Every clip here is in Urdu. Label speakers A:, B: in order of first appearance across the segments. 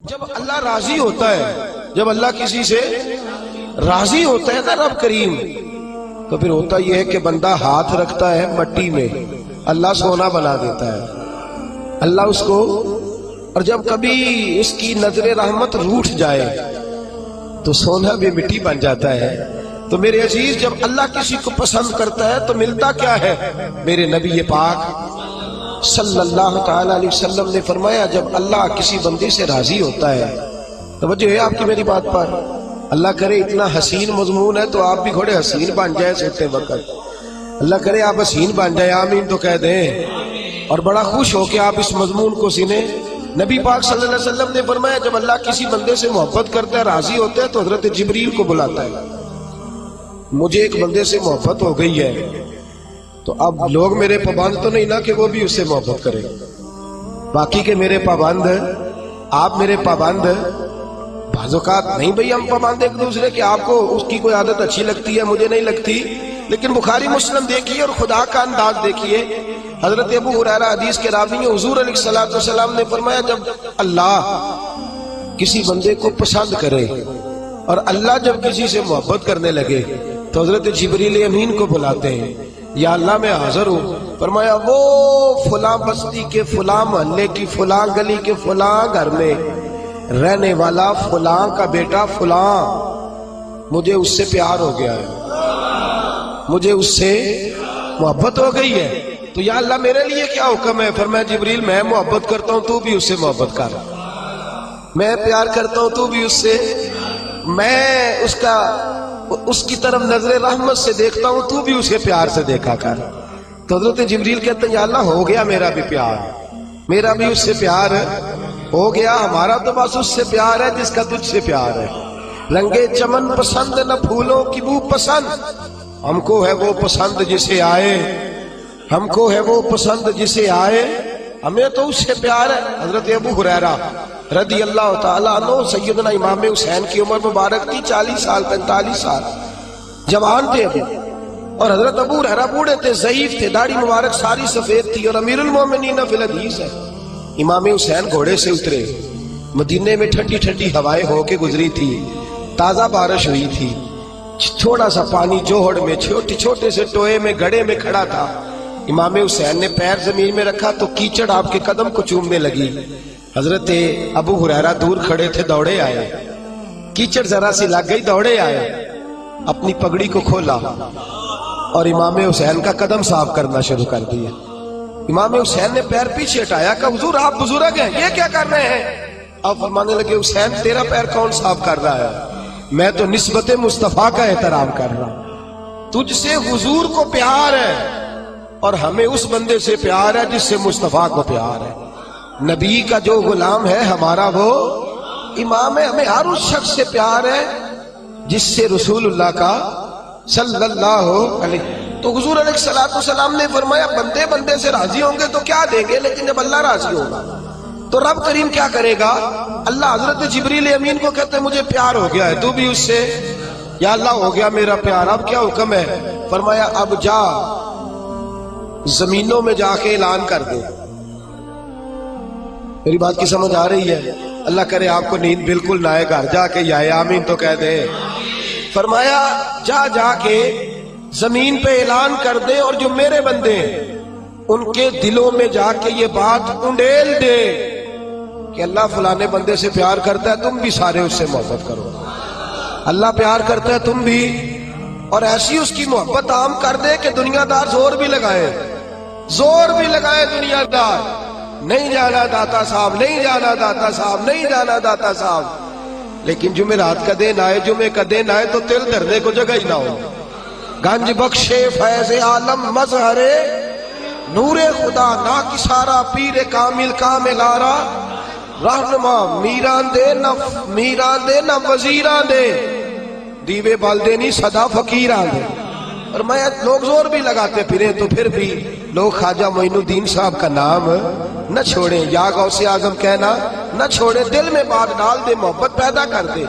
A: جب اللہ راضی ہوتا ہے، جب اللہ کسی سے راضی ہوتا ہے نا رب کریم، تو پھر ہوتا یہ ہے کہ بندہ ہاتھ رکھتا ہے مٹی میں، اللہ سونا بنا دیتا ہے اللہ اس کو. اور جب کبھی اس کی نظر رحمت روٹھ جائے تو سونا بھی مٹی بن جاتا ہے. تو میرے عزیز، جب اللہ کسی کو پسند کرتا ہے تو ملتا کیا ہے؟ میرے نبی پاک صلی اللہ تعالی علیہ وسلم نے فرمایا، جب اللہ کسی بندے سے راضی ہوتا ہے، توجہ ہے آپ کی میری بات پر، اللہ کرے اتنا حسین مضمون ہے تو آپ بھی گھوڑے حسین بن جائے سوتے وقت، اللہ کرے آپ حسین بن جائے، آمین تو کہہ دیں، اور بڑا خوش ہو کہ آپ اس مضمون کو سنیں. نبی پاک صلی اللہ علیہ وسلم نے فرمایا، جب اللہ کسی بندے سے محبت کرتا ہے، راضی ہوتا ہے، تو حضرت جبریل کو بلاتا ہے. مجھے ایک بندے سے محبت ہو گئی ہے، تو اب لوگ میرے پابند تو نہیں نا کہ وہ بھی اس سے محبت کرے، باقی کے میرے پابند، آپ میرے پابند، بعض اوقات نہیں بھئی ہم پابند ایک دوسرے کے، آپ کو اس کی کوئی عادت اچھی لگتی ہے، مجھے نہیں لگتی، لیکن بخاری مسلم دیکھیے اور خدا کا انداز دیکھیے. حضرت ابو ہریرہ حدیث کے راوی ہیں، حضور علیہ السلام نے فرمایا، جب اللہ کسی بندے کو پسند کرے اور اللہ جب کسی سے محبت کرنے لگے تو حضرت جبریل امین کو بلاتے ہیں، یا اللہ میں حاضر ہوں. فرمایا، وہ فلاں بستی کے فلاں محلے کی فلاں گلی کے فلاں گھر میں رہنے والا فلاں کا بیٹا فلاں، مجھے اس سے پیار ہو گیا ہے، مجھے اس سے محبت ہو گئی ہے، تو یا اللہ میرے لیے کیا حکم ہے؟ فرمایا، جبریل میں محبت کرتا ہوں، تو بھی اس سے محبت کر، میں پیار کرتا ہوں، تو بھی اس سے، میں اس کی طرف نظر رحمت سے دیکھتا ہوں، تو بھی اسے پیار سے دیکھا کر. تو حضرت جبریل کہتے ہیں، یا اللہ ہو گیا میرا بھی پیار، میرا بھی اس سے پیار ہو گیا، ہمارا تو بس اس سے پیار ہے جس کا تجھ سے پیار ہے. رنگے چمن پسند نہ پھولوں کی بو پسند، ہم کو ہے وہ پسند جسے آئے، ہم کو ہے وہ پسند جسے آئے، ہمیں تو اس سے پیار ہے. حضرت ابو ہریرہ رضی اللہ تعالیٰ عنہ، سیدنا امام حسین کی عمر مبارک تھی 40 سال 45 سال، جوان تھے ابھی، اور حضرت ابو ہریرہ بوڑھے تھے، ضعیف تھے، داڑھی مبارک ساری سفید تھی، اور امیر المومنین فی الحدیث ہے. امام حسین گھوڑے سے اترے، مدینے میں ٹھنڈی ٹھنڈی ہوائیں ہو کے گزری تھی، تازہ بارش ہوئی تھی، تھوڑا سا پانی جوہڑ میں چھوٹے سے ٹوئے میں گڑھے میں کھڑا تھا. امام حسین نے پیر زمین میں رکھا تو کیچڑ آپ کے قدم کو چومنے لگی. حضرت ابو ہریرہ دور کھڑے تھے، دوڑے آئے، کیچڑ ذرا سی لگ گئی، دوڑے آئے، اپنی پگڑی کو کھولا اور امام حسین کا قدم صاف کرنا شروع کر دیا. امام حسین نے پیر پیچھے ہٹایا کہ حضور آپ بزرگ ہیں، یہ کیا کر رہے ہیں؟ اب فرمانے لگے، حسین تیرا پیر کون صاف کر رہا ہے؟ میں تو نسبت مصطفیٰ کا احترام کر رہا ہوں. تجھ سے حضور کو پیار ہے اور ہمیں اس بندے سے پیار ہے جس سے مصطفیٰ کو پیار ہے. نبی کا جو غلام ہے ہمارا وہ امام ہے. ہمیں ہر اس شخص سے پیار ہے جس سے رسول اللہ کا صلی اللہ علیہ. تو حضور علیہ السلام نے فرمایا، بندے بندے سے راضی ہوں گے تو کیا دیں گے، لیکن جب اللہ راضی ہوگا تو رب کریم کیا کرے گا؟ اللہ حضرت جبریل امین کو کہتے ہیں، مجھے پیار ہو گیا ہے، تو بھی اس سے، یا اللہ ہو گیا میرا پیار، اب کیا حکم ہے؟ فرمایا، اب جا زمینوں میں جا کے اعلان کر دے. میری بات کی سمجھ آ رہی ہے؟ اللہ کرے آپ کو نیند بالکل نہ آئے، گھر جا کے یا آمین تو کہہ دے. فرمایا، جا کے زمین پہ اعلان کر دے، اور جو میرے بندے ان کے دلوں میں جا کے یہ بات انڈیل دے کہ اللہ فلانے بندے سے پیار کرتا ہے، تم بھی سارے اس سے محبت کرو، اللہ پیار کرتا ہے تم بھی، اور ایسی اس کی محبت عام کر دے کہ دنیا دار زور بھی لگائے دنیا دار، نہیں جانا داتا صاحب، نہیں جانا داتا صاحب، نہیں جانا داتا صاحب، لیکن جمعرات کا دن آئے، جمعے کا دن آئے تو تل دھرنے کو جگہ ہی نہ ہو. گنج بخشے فیض عالم مظہر نور خدا نا کسارا، پیر کامل کامل آرا، رہنما میران دے نہ وزیران دے، دیوے بالدے نہیں صدا فقیران دے. اور میں لوگ زور بھی لگاتے پھریں تو پھر بھی لوگ خواجہ معین الدین صاحب کا نام نہ چھوڑیں، یا غوث اعظم کہنا نہ چھوڑیں، دل میں بات ڈال دے، محبت پیدا کر دے.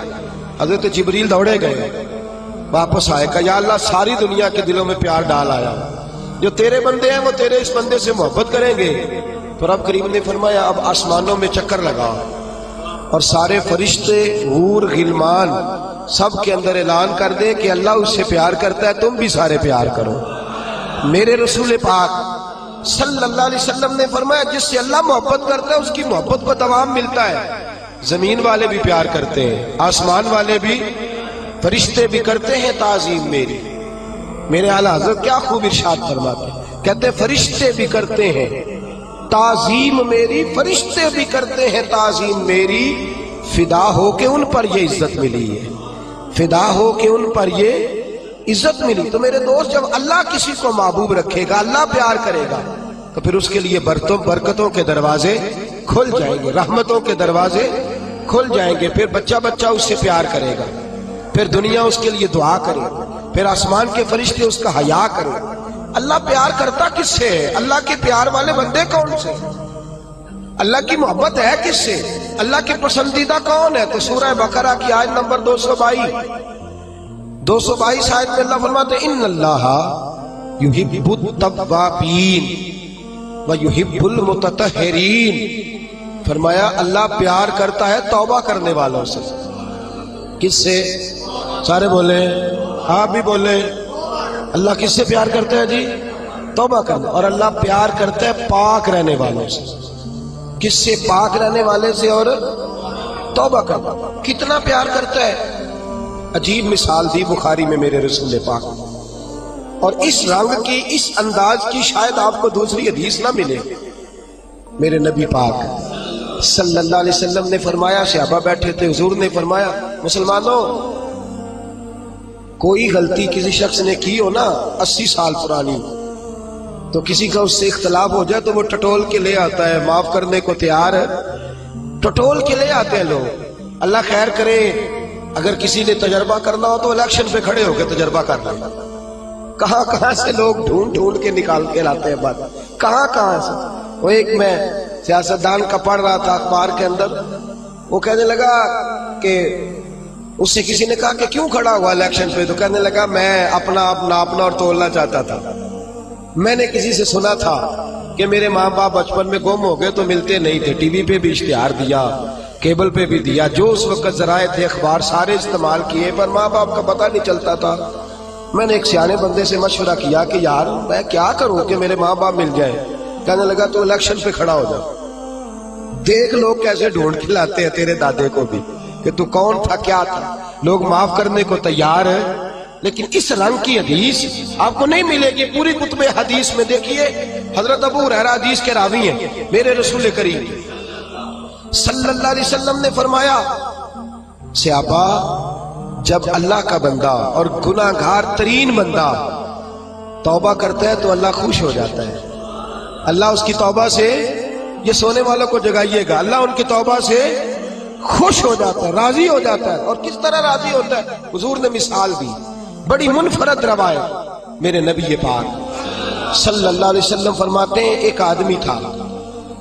A: حضرت جبریل دوڑے گئے، واپس آئے، کہا، یا اللہ ساری دنیا کے دلوں میں پیار ڈال آیا، جو تیرے بندے ہیں وہ تیرے اس بندے سے محبت کریں گے. تو رب کریم نے فرمایا، اب آسمانوں میں چکر لگاؤ، اور سارے فرشتے حور غلمان سب کے اندر اعلان کر دے کہ اللہ اس سے پیار کرتا ہے، تم بھی سارے پیار کرو۔ میرے رسول پاک صلی اللہ علیہ وسلم نے فرمایا جس سے اللہ محبت کرتا ہے اس کی محبت کو دوام ملتا ہے۔ زمین والے بھی پیار کرتے ہیں، آسمان والے بھی، فرشتے بھی کرتے ہیں تعظیم میری۔ میرے اعلیٰ حضرت کیا خوب ارشاد فرماتے ہیں، کہتے ہیں فرشتے بھی کرتے ہیں تعظیم میری، فرشتے بھی کرتے ہیں تعظیم میری، فدا ہو کے ان پر یہ عزت ملی ہے، فدا ہو کے ان پر یہ عزت ملی۔ تو میرے دوست جب اللہ کسی کو محبوب رکھے گا، اللہ پیار کرے گا، تو پھر اس کے لیے برکتوں کے دروازے کھل جائیں گے، رحمتوں کے دروازے کھل جائیں گے، پھر بچہ بچہ اس سے پیار کرے گا، پھر دنیا اس کے لیے دعا کرے گا، پھر آسمان کے فرشتے اس کا حیا کرے گا۔ اللہ پیار کرتا کس سے ہے؟ اللہ کے پیار والے بندے کون سے؟ اللہ کی محبت ہے کس سے؟ اللہ کے پسندیدہ کون ہے؟ تو سورہ بقرہ کی آیت نمبر 222 آیت میں اللہ فرماتے ہیں ان اللہ یحب التوابین ویحب المتطہرین۔ فرمایا اللہ پیار کرتا ہے توبہ کرنے والوں سے۔ کس سے؟ سارے بولے، آپ بھی بولے، اللہ کس سے پیار کرتا ہے جی؟ توبہ کرنے۔ اور اللہ پیار کرتا ہے پاک رہنے والوں سے۔ کس سے؟ پاک رہنے والے سے اور توبہ کرنا۔ کتنا پیار کرتا ہے؟ عجیب مثال دی بخاری میں میرے رسول پاک، اور اس رنگ کی، اس انداز کی شاید آپ کو دوسری حدیث نہ ملے۔ میرے نبی پاک صلی اللہ علیہ وسلم نے فرمایا، صحابہ بیٹھے تھے، حضور نے فرمایا مسلمانوں کوئی غلطی کسی شخص نے کی ہو نا 80 سال پرانی، تو کسی کا اس سے اختلاف ہو جائے تو وہ ٹٹول کے لے آتا ہے، معاف کرنے کو تیار ہے، ٹٹول کے لے آتے ہیں لوگ۔ اللہ خیر کرے، اگر کسی نے تجربہ کرنا ہو تو الیکشن پہ کھڑے ہو کے تجربہ کر لیں۔ کہاں کہاں سے لوگ ڈھونڈ کے نکال کے لاتے ہیں بات، کہاں سے۔ وہ ایک میں سیاستدان کا پڑھ رہا تھا اخبار کے اندر، وہ کہنے لگا کہ اس سے کسی نے کہا کہ کیوں کھڑا ہوا الیکشن پہ، تو کہنے لگا میں اپنا آپ ناپنا اور تولنا چاہتا تھا۔ میں نے کسی سے سنا تھا کہ میرے ماں باپ بچپن میں گم ہو گئے تو ملتے نہیں تھے، ٹی وی پہ بھی اشتہار دیا، کیبل پہ بھی دیا، جو اس وقت ذرائع تھے اخبار سارے استعمال کیے، پر ماں باپ کا پتہ نہیں چلتا تھا۔ میں نے ایک سیانے بندے سے مشورہ کیا کہ یار میں کیا کروں کہ میرے ماں باپ مل جائیں۔ کہنے لگا تو الیکشن پہ کھڑا ہو جا، دیکھ لوگ کیسے ڈھونڈ کے لاتے ہیں تیرے دادے کو بھی کہ تو کون تھا کیا تھا، لوگ معاف کرنے کو تیار ہے۔ لیکن اس رنگ کی حدیث آپ کو نہیں ملے گی پوری کتب حدیث میں۔ دیکھیے حضرت ابو ہریرہ حدیث کے راوی ہیں، میرے رسول کریم صلی اللہ علیہ وسلم نے فرمایا صحابہ جب اللہ کا بندہ اور گناہ گار ترین بندہ توبہ کرتا ہے تو اللہ خوش ہو جاتا ہے۔ اللہ اس کی توبہ سے، یہ سونے والوں کو جگائیے گا، اللہ ان کی توبہ سے خوش ہو جاتا ہے، راضی ہو جاتا ہے۔ اور کس طرح راضی ہوتا ہے؟ حضور نے مثال دی، بڑی منفرد روایت میرے نبی پاک صلی اللہ علیہ وسلم فرماتے ہیں ایک آدمی تھا،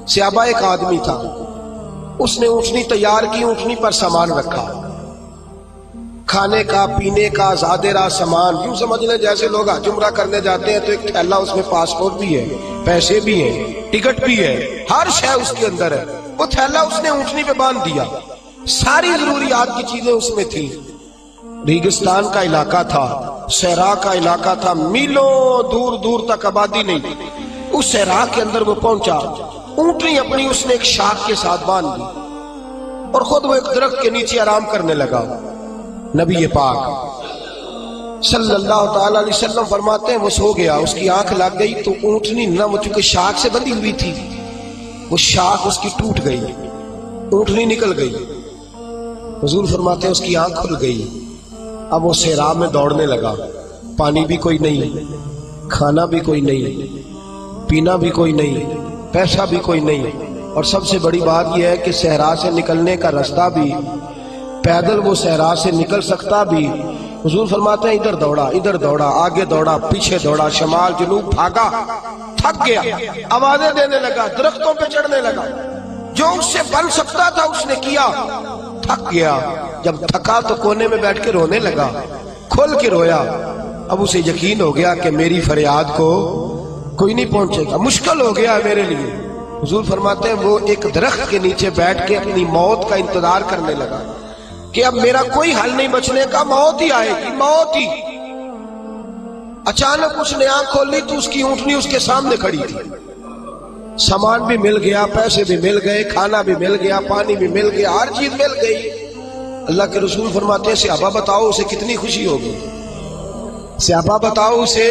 A: صحابہ ایک آدمی تھا، اس نے اونٹنی تیار کی، اونٹنی پر سامان رکھا، کھانے کا پینے کا زیادہ راہ سامان، یوں سمجھ لیں جیسے لوگ حج عمرہ کرنے جاتے ہیں تو ایک تھیلا، اس میں پاسپورٹ بھی ہے، پیسے بھی ہیں، ٹکٹ بھی ہے، ہر شے اس کے اندر ہے۔ وہ تھیلا اس نے اونٹنی پہ باندھ دیا، ساری ضروریات کی چیزیں اس میں تھی۔ ریگستان کا علاقہ تھا، صحرا کا علاقہ تھا، میلوں دور دور تک آبادی نہیں۔ اس صحرا کے اندر وہ پہنچا، اونٹنی اپنی اس نے ایک شاخ کے ساتھ باندھ دی اور خود وہ ایک درخت کے نیچے آرام کرنے لگا۔ نبی پاک صلی اللہ تعالی علیہ وسلم فرماتے ہیں وہ سو گیا، اس کی آنکھ لگ گئی تو اونٹنی نہ، وہ چونکہ شاخ سے بندھی ہوئی تھی، وہ شاخ اس کی ٹوٹ گئی، اونٹنی نکل گئی۔ حضور فرماتے ہیں اس کی آنکھ کھل گئی، اب وہ صحرا میں دوڑنے لگا، پانی بھی کوئی نہیں، کھانا بھی کوئی نہیں، پینا بھی کوئی نہیں، پیسہ بھی کوئی نہیں، اور سب سے بڑی بات یہ ہے کہ صحرا سے نکلنے کا رستہ بھی، پیدل وہ صحرا سے نکل سکتا بھی۔ حضور فرماتے ہیں ادھر دوڑا، آگے دوڑا، پیچھے دوڑا، شمال جنوب بھاگا، تھک گیا، آوازیں دینے لگا، درختوں پہ چڑھنے لگا، جو اس سے بن سکتا تھا اس نے کیا، تھک گیا۔ جب تھکا تو کونے میں بیٹھ کے رونے لگا، کھول کے رویا۔ اب اسے یقین ہو گیا کہ میری فریاد کو کوئی نہیں پہنچے گا، مشکل ہو گیا میرے لیے، حضور فرماتے ہیں وہ ایک درخت کے نیچے بیٹھ کے اپنی موت کا انتظار کرنے لگا کہ اب میرا کوئی حل نہیں بچنے کا، موت ہی آئے گی، موت ہی۔ اچانک اس نے آنکھ کھولی تو اس کی اونٹنی اس کے سامنے کھڑی تھی، سامان بھی مل گیا، پیسے بھی مل گئے، کھانا بھی مل گیا، پانی بھی مل گیا، ہر چیز مل گئی۔ اللہ کے رسول فرماتے ہیں صحابہ بتاؤ اسے کتنی خوشی ہوگی، صحابہ بتاؤ اسے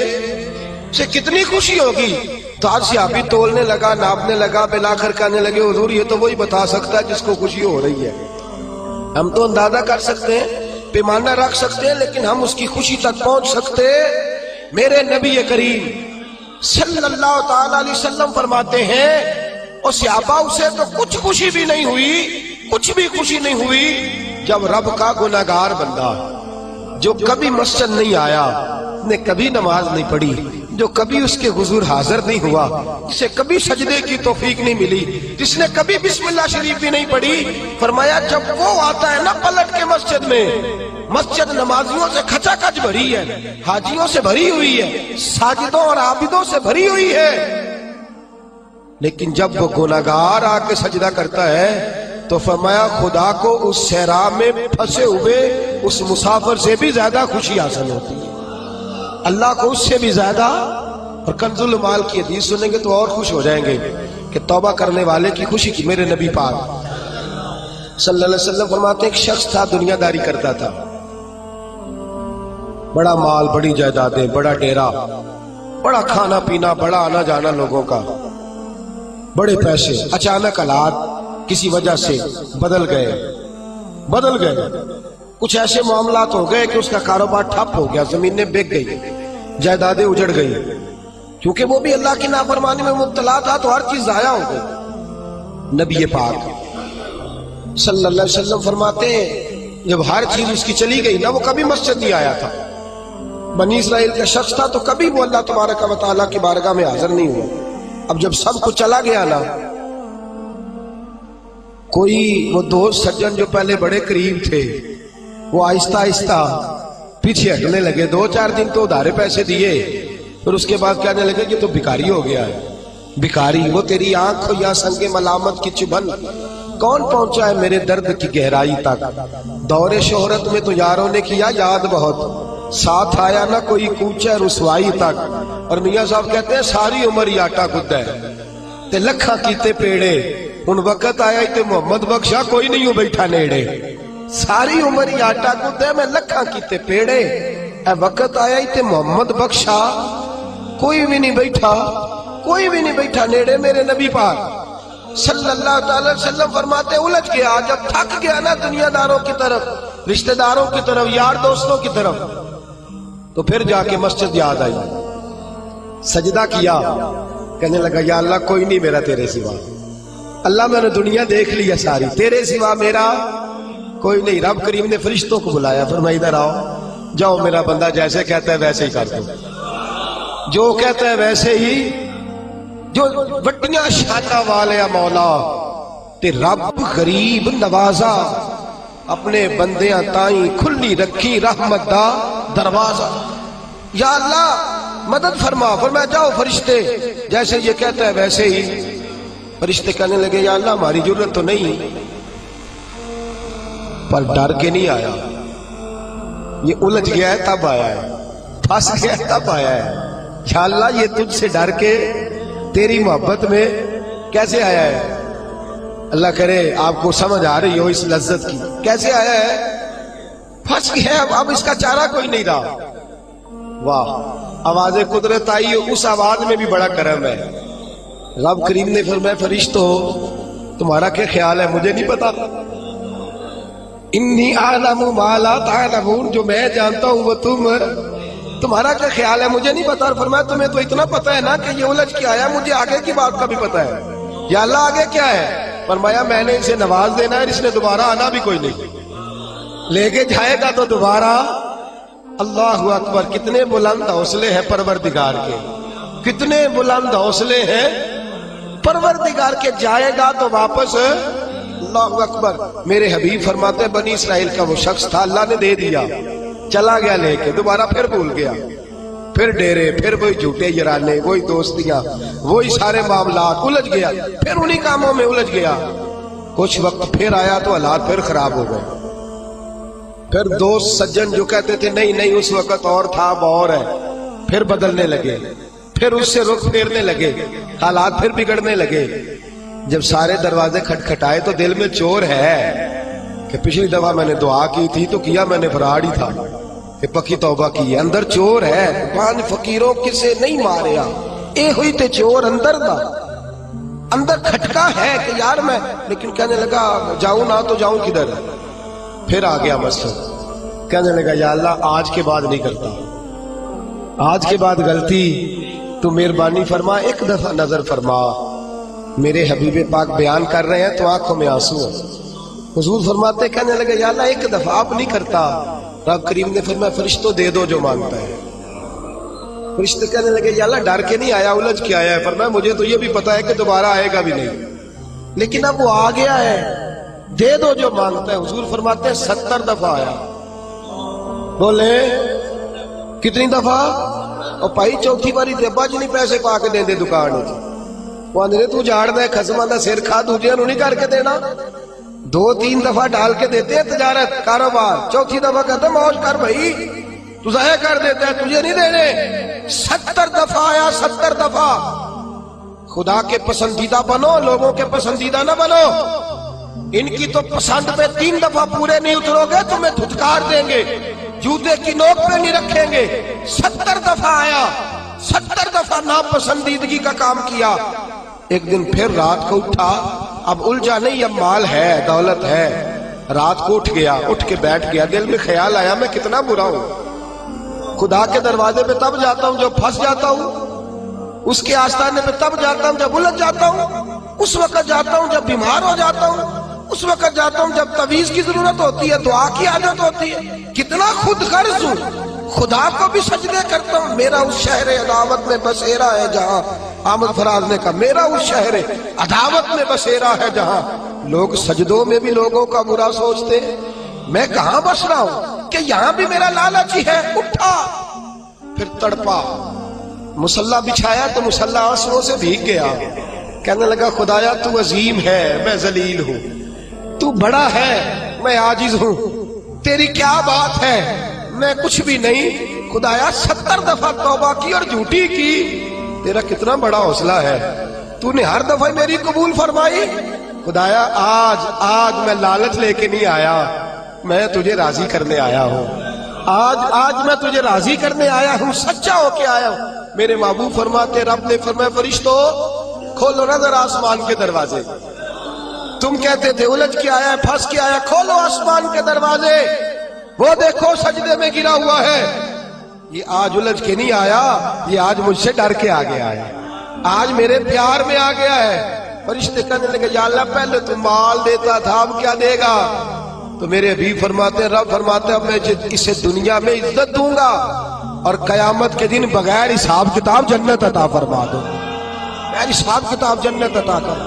A: کتنی خوشی ہوگی۔ تو آج صحابی تولنے لگا، ناپنے لگا، بلاخر کہنے لگے حضور یہ تو وہی بتا سکتا ہے جس کو خوشی ہو رہی ہے، ہم تو اندازہ کر سکتے ہیں، پیمانہ رکھ سکتے ہیں، لیکن ہم اس کی خوشی تک پہنچ سکتے۔ میرے نبی کریم صلی اللہ تعالی علیہ وسلم فرماتے ہیں اور صحابہ اسے تو کچھ خوشی بھی نہیں ہوئی، کچھ بھی خوشی نہیں ہوئی جب رب کا گناہگار بندہ جو کبھی مسجد نہیں آیا، نے کبھی نماز نہیں پڑھی، جو کبھی اس کے حضور حاضر نہیں ہوا، جسے کبھی سجدے کی توفیق نہیں ملی، جس نے کبھی بسم اللہ شریف بھی نہیں پڑھی، فرمایا جب وہ آتا ہے نا پلٹ کے مسجد میں، مسجد نمازیوں سے کھچا کھچ بھری ہے، حاجیوں سے بھری ہوئی ہے، ساجدوں اور عابدوں سے بھری ہوئی ہے، لیکن جب وہ گناہگار آ کے سجدہ کرتا ہے تو فرمایا خدا کو اس صحرا میں پھنسے ہوئے اس مسافر سے بھی زیادہ خوشی حاصل ہوتی ہے، اللہ کو اس سے بھی زیادہ۔ اور کنز المال کی حدیث سنیں گے تو اور خوش ہو جائیں گے کہ توبہ کرنے والے کی خوشی کی۔ میرے نبی پاک صلی اللہ علیہ وسلم فرماتے ہیں ایک شخص تھا، دنیا داری کرتا تھا، بڑا مال، بڑی جائیدادیں، بڑا ڈیرا، بڑا کھانا پینا، بڑا آنا جانا لوگوں کا، بڑے پیسے۔ اچانک حالات کسی وجہ سے بدل گئے، کچھ ایسے معاملات ہو گئے کہ اس کا کاروبار ٹھپ ہو گیا، زمینیں بک گئی، جائیدادیں اجڑ گئی، کیونکہ وہ بھی اللہ کی نافرمانی میں مبتلا تھا تو ہر چیز ضائع ہو گئی۔ نبی پاک صلی اللہ علیہ وسلم فرماتے ہیں جب ہر چیز اس کی چلی گئی نا، وہ کبھی مسجد نہیں آیا تھا، بنی اسرائیل کا شخص تھا، تو کبھی وہ اللہ تبارک و تعالیٰ کی بارگاہ میں حاضر نہیں ہوا۔ اب جب سب کچھ چلا گیا نا، کوئی وہ دوست سجن جو پہلے بڑے قریب تھے وہ آہستہ آہستہ پیچھے ہٹنے لگے، 2-4 دن تو ادھارے پیسے دیے، پھر اس کے بعد کہنے لگے کہ تو بھکاری ہو گیا ہے، بھکاری، وہ تیری آنکھ یا سنگ ملامت کی چبھن کون پہنچا ہے میرے درد کی گہرائی تک، دور شہرت میں تو یاروں نے کیا یاد بہت، ساتھ آیا نہ کوئی کوچہ رسوائی تک۔ اور میاں صاحب کہتے ہیں ساری عمر ہی آٹا گدہ ہے تے لکھاں کیتے پیڑے، ان وقت آیا تے محمد بخشا کوئی نہیں ہو بیٹھا نیڑے، ساری عمر ہی آٹا گدہ میں لکھاں کیتے پیڑے، اے وقت آیا تے محمد بخشا کوئی بھی نہیں بیٹھا نیڑے۔ میرے نبی پاک صلی اللہ تعالی وسلم فرماتے الجھ گیا، جب تھک گیا نا دنیا داروں کی طرف، رشتہ داروں کی طرف، یار دوستوں کی طرف، تو پھر جا کے مسجد یاد آئی، سجدہ کیا، کہنے لگا یا اللہ کوئی نہیں میرا تیرے سوا، اللہ میں نے دنیا دیکھ لیا ساری، تیرے سوا میرا کوئی نہیں۔ رب کریم نے فرشتوں کو بلایا، فرمایا ادھر آؤ، جاؤ میرا بندہ جیسے کہتا ہے ویسے ہی کر دو، جو کہتا ہے ویسے ہی، جو وڈیاں شاناں والے مولا تے رب غریب نوازا، اپنے بندیاں تائیں کھلی رکھی رحمت دا دروازہ، یا اللہ مدد فرما۔ فرمایا جاؤ فرشتے جیسے یہ کہتا ہے ویسے ہی۔ فرشتے کہنے لگے یا اللہ ہماری ضرورت تو نہیں، پر ڈر کے نہیں آیا، یہ الجھ گیا ہے تب آیا ہے، پھنس گیا ہے تب آیا ہے، یا اللہ یہ تجھ سے ڈر کے تیری محبت میں کیسے آیا ہے؟ اللہ کرے آپ کو سمجھ آ رہی ہو اس لذت کی، کیسے آیا ہے؟ پھنس گیا، اب اس کا چارہ کوئی نہیں رہا۔ واہ، آواز قدرت آئی، اس آواز میں بھی بڑا کرم ہے۔ رب کریم نے فرمایا فرشتو تمہارا کیا خیال ہے؟ مجھے نہیں پتا، انی اعلم ما لا تعلمون، جو میں جانتا ہوں وہ تمہارا کیا خیال ہے؟ مجھے نہیں پتا۔ اور فرمایا تمہیں تو اتنا پتا ہے نا کہ یہ الجھ کے آیا، مجھے آگے کی بات کا بھی پتا ہے، یا اللہ آگے کیا ہے؟ فرمایا میں نے اسے نواز دینا ہے، اس نے دوبارہ آنا بھی کوئی نہیں، لے کے جائے گا تو دوبارہ۔ اللہ اکبر، کتنے بلند حوصلے ہیں پروردگار کے، کتنے بلند حوصلے ہیں پروردگار کے، جائے گا تو واپس۔ اللہ اکبر۔ میرے حبیب فرماتے ہیں بنی اسرائیل کا وہ شخص تھا، اللہ نے دے دیا، چلا گیا لے کے، دوبارہ پھر بھول گیا، پھر ڈیرے، پھر وہی جھوٹے یارانے، وہی دوستیاں، وہی سارے معاملات، الجھ گیا، پھر انہی کاموں میں الجھ گیا۔ کچھ وقت پھر آیا تو حالات پھر خراب ہو گئے۔ پھر دوست سجن جو کہتے تھے نہیں نہیں اس وقت اور تھا اب اور ہے، پھر بدلنے لگے، پھر اس سے رخ پھیرنے لگے، حالات پھر بگڑنے لگے۔ جب سارے دروازے کھٹکھٹائے تو دل میں چور ہے کہ پچھلی دفعہ میں نے دعا کی تھی تو کیا میں نے فراڈ ہی تھا کہ پکی توبہ کی ہے، اندر چور ہے۔ پانچ فقیروں کسے نہیں ماریا، اے ہوئی تے چور اندر دا، اندر کھٹکا ہے کہ یار میں، لیکن کہنے لگا جاؤں نہ تو جاؤں کدھر۔ پھر آ گیا مسجد، کہنے لگا یا اللہ آج کے بعد نہیں کرتا، آج کے بعد غلطی تو مہربانی فرما، ایک دفعہ نظر فرما۔ میرے حبیب پاک بیان کر رہے ہیں تو آنکھوں میں آنسو ہیں۔ حضور فرماتے کہنے لگے یا اللہ ایک دفعہ آپ نہیں کرتا۔ رب کریم نے فرمایا فرشتوں دے دو جو مانگتا ہے۔ فرشتے کہنے لگے یا اللہ ڈر کے نہیں آیا، الجھ کے آیا ہے۔ فرمایا مجھے تو یہ بھی پتا ہے کہ دوبارہ آئے گا بھی نہیں، لیکن اب وہ آ گیا ہے، دے دو جو مانگتا ہے۔ حضور فرماتے ہیں 70 دفعہ آیا۔ بولے کتنی دفعہ؟ اور پائی چوتھی باری تے ابا جی نہیں پیسے پا کے دے دے دکان وچ، وہ آندے تو جاڑ دے خسماں دا سر کھا، دوجے نوں نہیں کر کے دینا۔ 2-3 دفعہ ڈال کے دیتے ہیں تجارت کاروبار، چوتھی دفعہ کہتے ہیں موج کر بھائی، تو ضائع کر دیتے ہیں، تجھے نہیں دینے۔ 70 دفعہ آیا، 70 دفعہ۔ خدا کے پسندیدہ بنو، لوگوں کے پسندیدہ نہ بنو۔ ان کی تو پسند پہ 3 دفعہ پورے نہیں اترو گے تمہیں دھتکار دیں گے، جوتے کی نوک پہ نہیں رکھیں گے۔ 70 دفعہ آیا، 70 دفعہ ناپسندیدگی کا کام کیا۔ ایک دن پھر رات کو اٹھا، اب الجھا نہیں، اب مال ہے، دولت ہے۔ رات کو اٹھ گیا، اٹھ کے بیٹھ گیا، دل میں خیال آیا میں کتنا برا ہوں، خدا کے دروازے پہ تب جاتا ہوں جب پھنس جاتا ہوں، اس کے آستانے پہ تب جاتا ہوں جب الجھ جاتا ہوں، اس وقت جاتا ہوں جب بیمار ہو جاتا ہوں، اس وقت جاتا ہوں جب تعویذ کی ضرورت ہوتی ہے، دعا کی عادت ہوتی ہے۔ کتنا خود غرض ہوں، خدا کو بھی سجدے کرتا ہوں۔ میرا اس شہر عداوت میں بسیرا ہے جہاں، احمد فراز نے کہا میرا اس شہر عداوت میں بسیرا ہے جہاں، لوگ سجدوں میں بھی لوگوں کا برا سوچتے ہیں، میں کہاں بس رہا ہوں کہ یہاں بھی میرا لالچ ہی ہے۔ اٹھا، پھر تڑپا، مصلی بچھایا تو مصلی آنسوؤں سے بھیگ گیا۔ کہنے لگا خدایا تو عظیم ہے، میں ذلیل ہوں، تو بڑا ہے، میں عاجز ہوں، تیری کیا بات ہے، میں کچھ بھی نہیں۔ خدایا 70 دفعہ توبہ کی اور جھوٹی کی، تیرا کتنا بڑا حوصلہ ہے، تو نے ہر دفعہ میری قبول فرمائی۔ خدایا آج میں لالچ لے کے نہیں آیا، میں تجھے راضی کرنے آیا ہوں، آج میں تجھے راضی کرنے آیا ہوں، سچا ہو کے آیا ہوں۔ میرے محبوب فرماتے، رب نے فرمایا فرشتوں کھولو نا ذرا آسمان کے دروازے، تم کہتے تھے الجھ کے آیا ہے، پھنس کے آیا، کھولو آسمان کے دروازے، وہ دیکھو سجدے میں گرا ہوا ہے۔ یہ آج الجھ کے نہیں آیا، یہ آج مجھ سے ڈر کے آ گیا ہے، آج میرے پیار میں آ گیا ہے۔ فرشتے کہنے لگے یا اللہ پہلے تو مال دیتا تھا، اب کیا دے گا؟ تو میرے حبیب فرماتے ہیں، رب فرماتے ہیں اب میں اسے دنیا میں عزت دوں گا اور قیامت کے دن بغیر حساب کتاب جنت عطا فرما دوں گا، بغیر حساب کتاب جنت عطا کر۔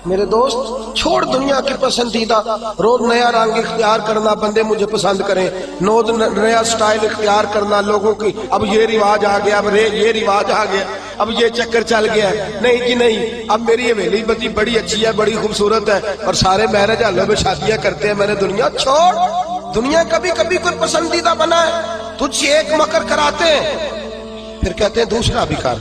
A: میرے دوست چھوڑ دنیا کی پسندیدہ، روز نیا رنگ اختیار کرنا، بندے مجھے پسند کریں، روز نیا سٹائل اختیار کرنا، لوگوں کی اب یہ رواج آ گیا، اب یہ رواج آ گیا، اب یہ چکر چل گیا ہے، نہیں جی نہیں، اب میری حویلی بتی بڑی اچھی ہے، بڑی خوبصورت ہے، اور سارے میرج ہالوں میں شادیاں کرتے ہیں، میں نے دنیا چھوڑ۔ دنیا کبھی کبھی کوئی پسندیدہ بنا ہے، تجھ سے ایک مکر کراتے ہیں، پھر کہتے ہیں دوسرا بھی کر،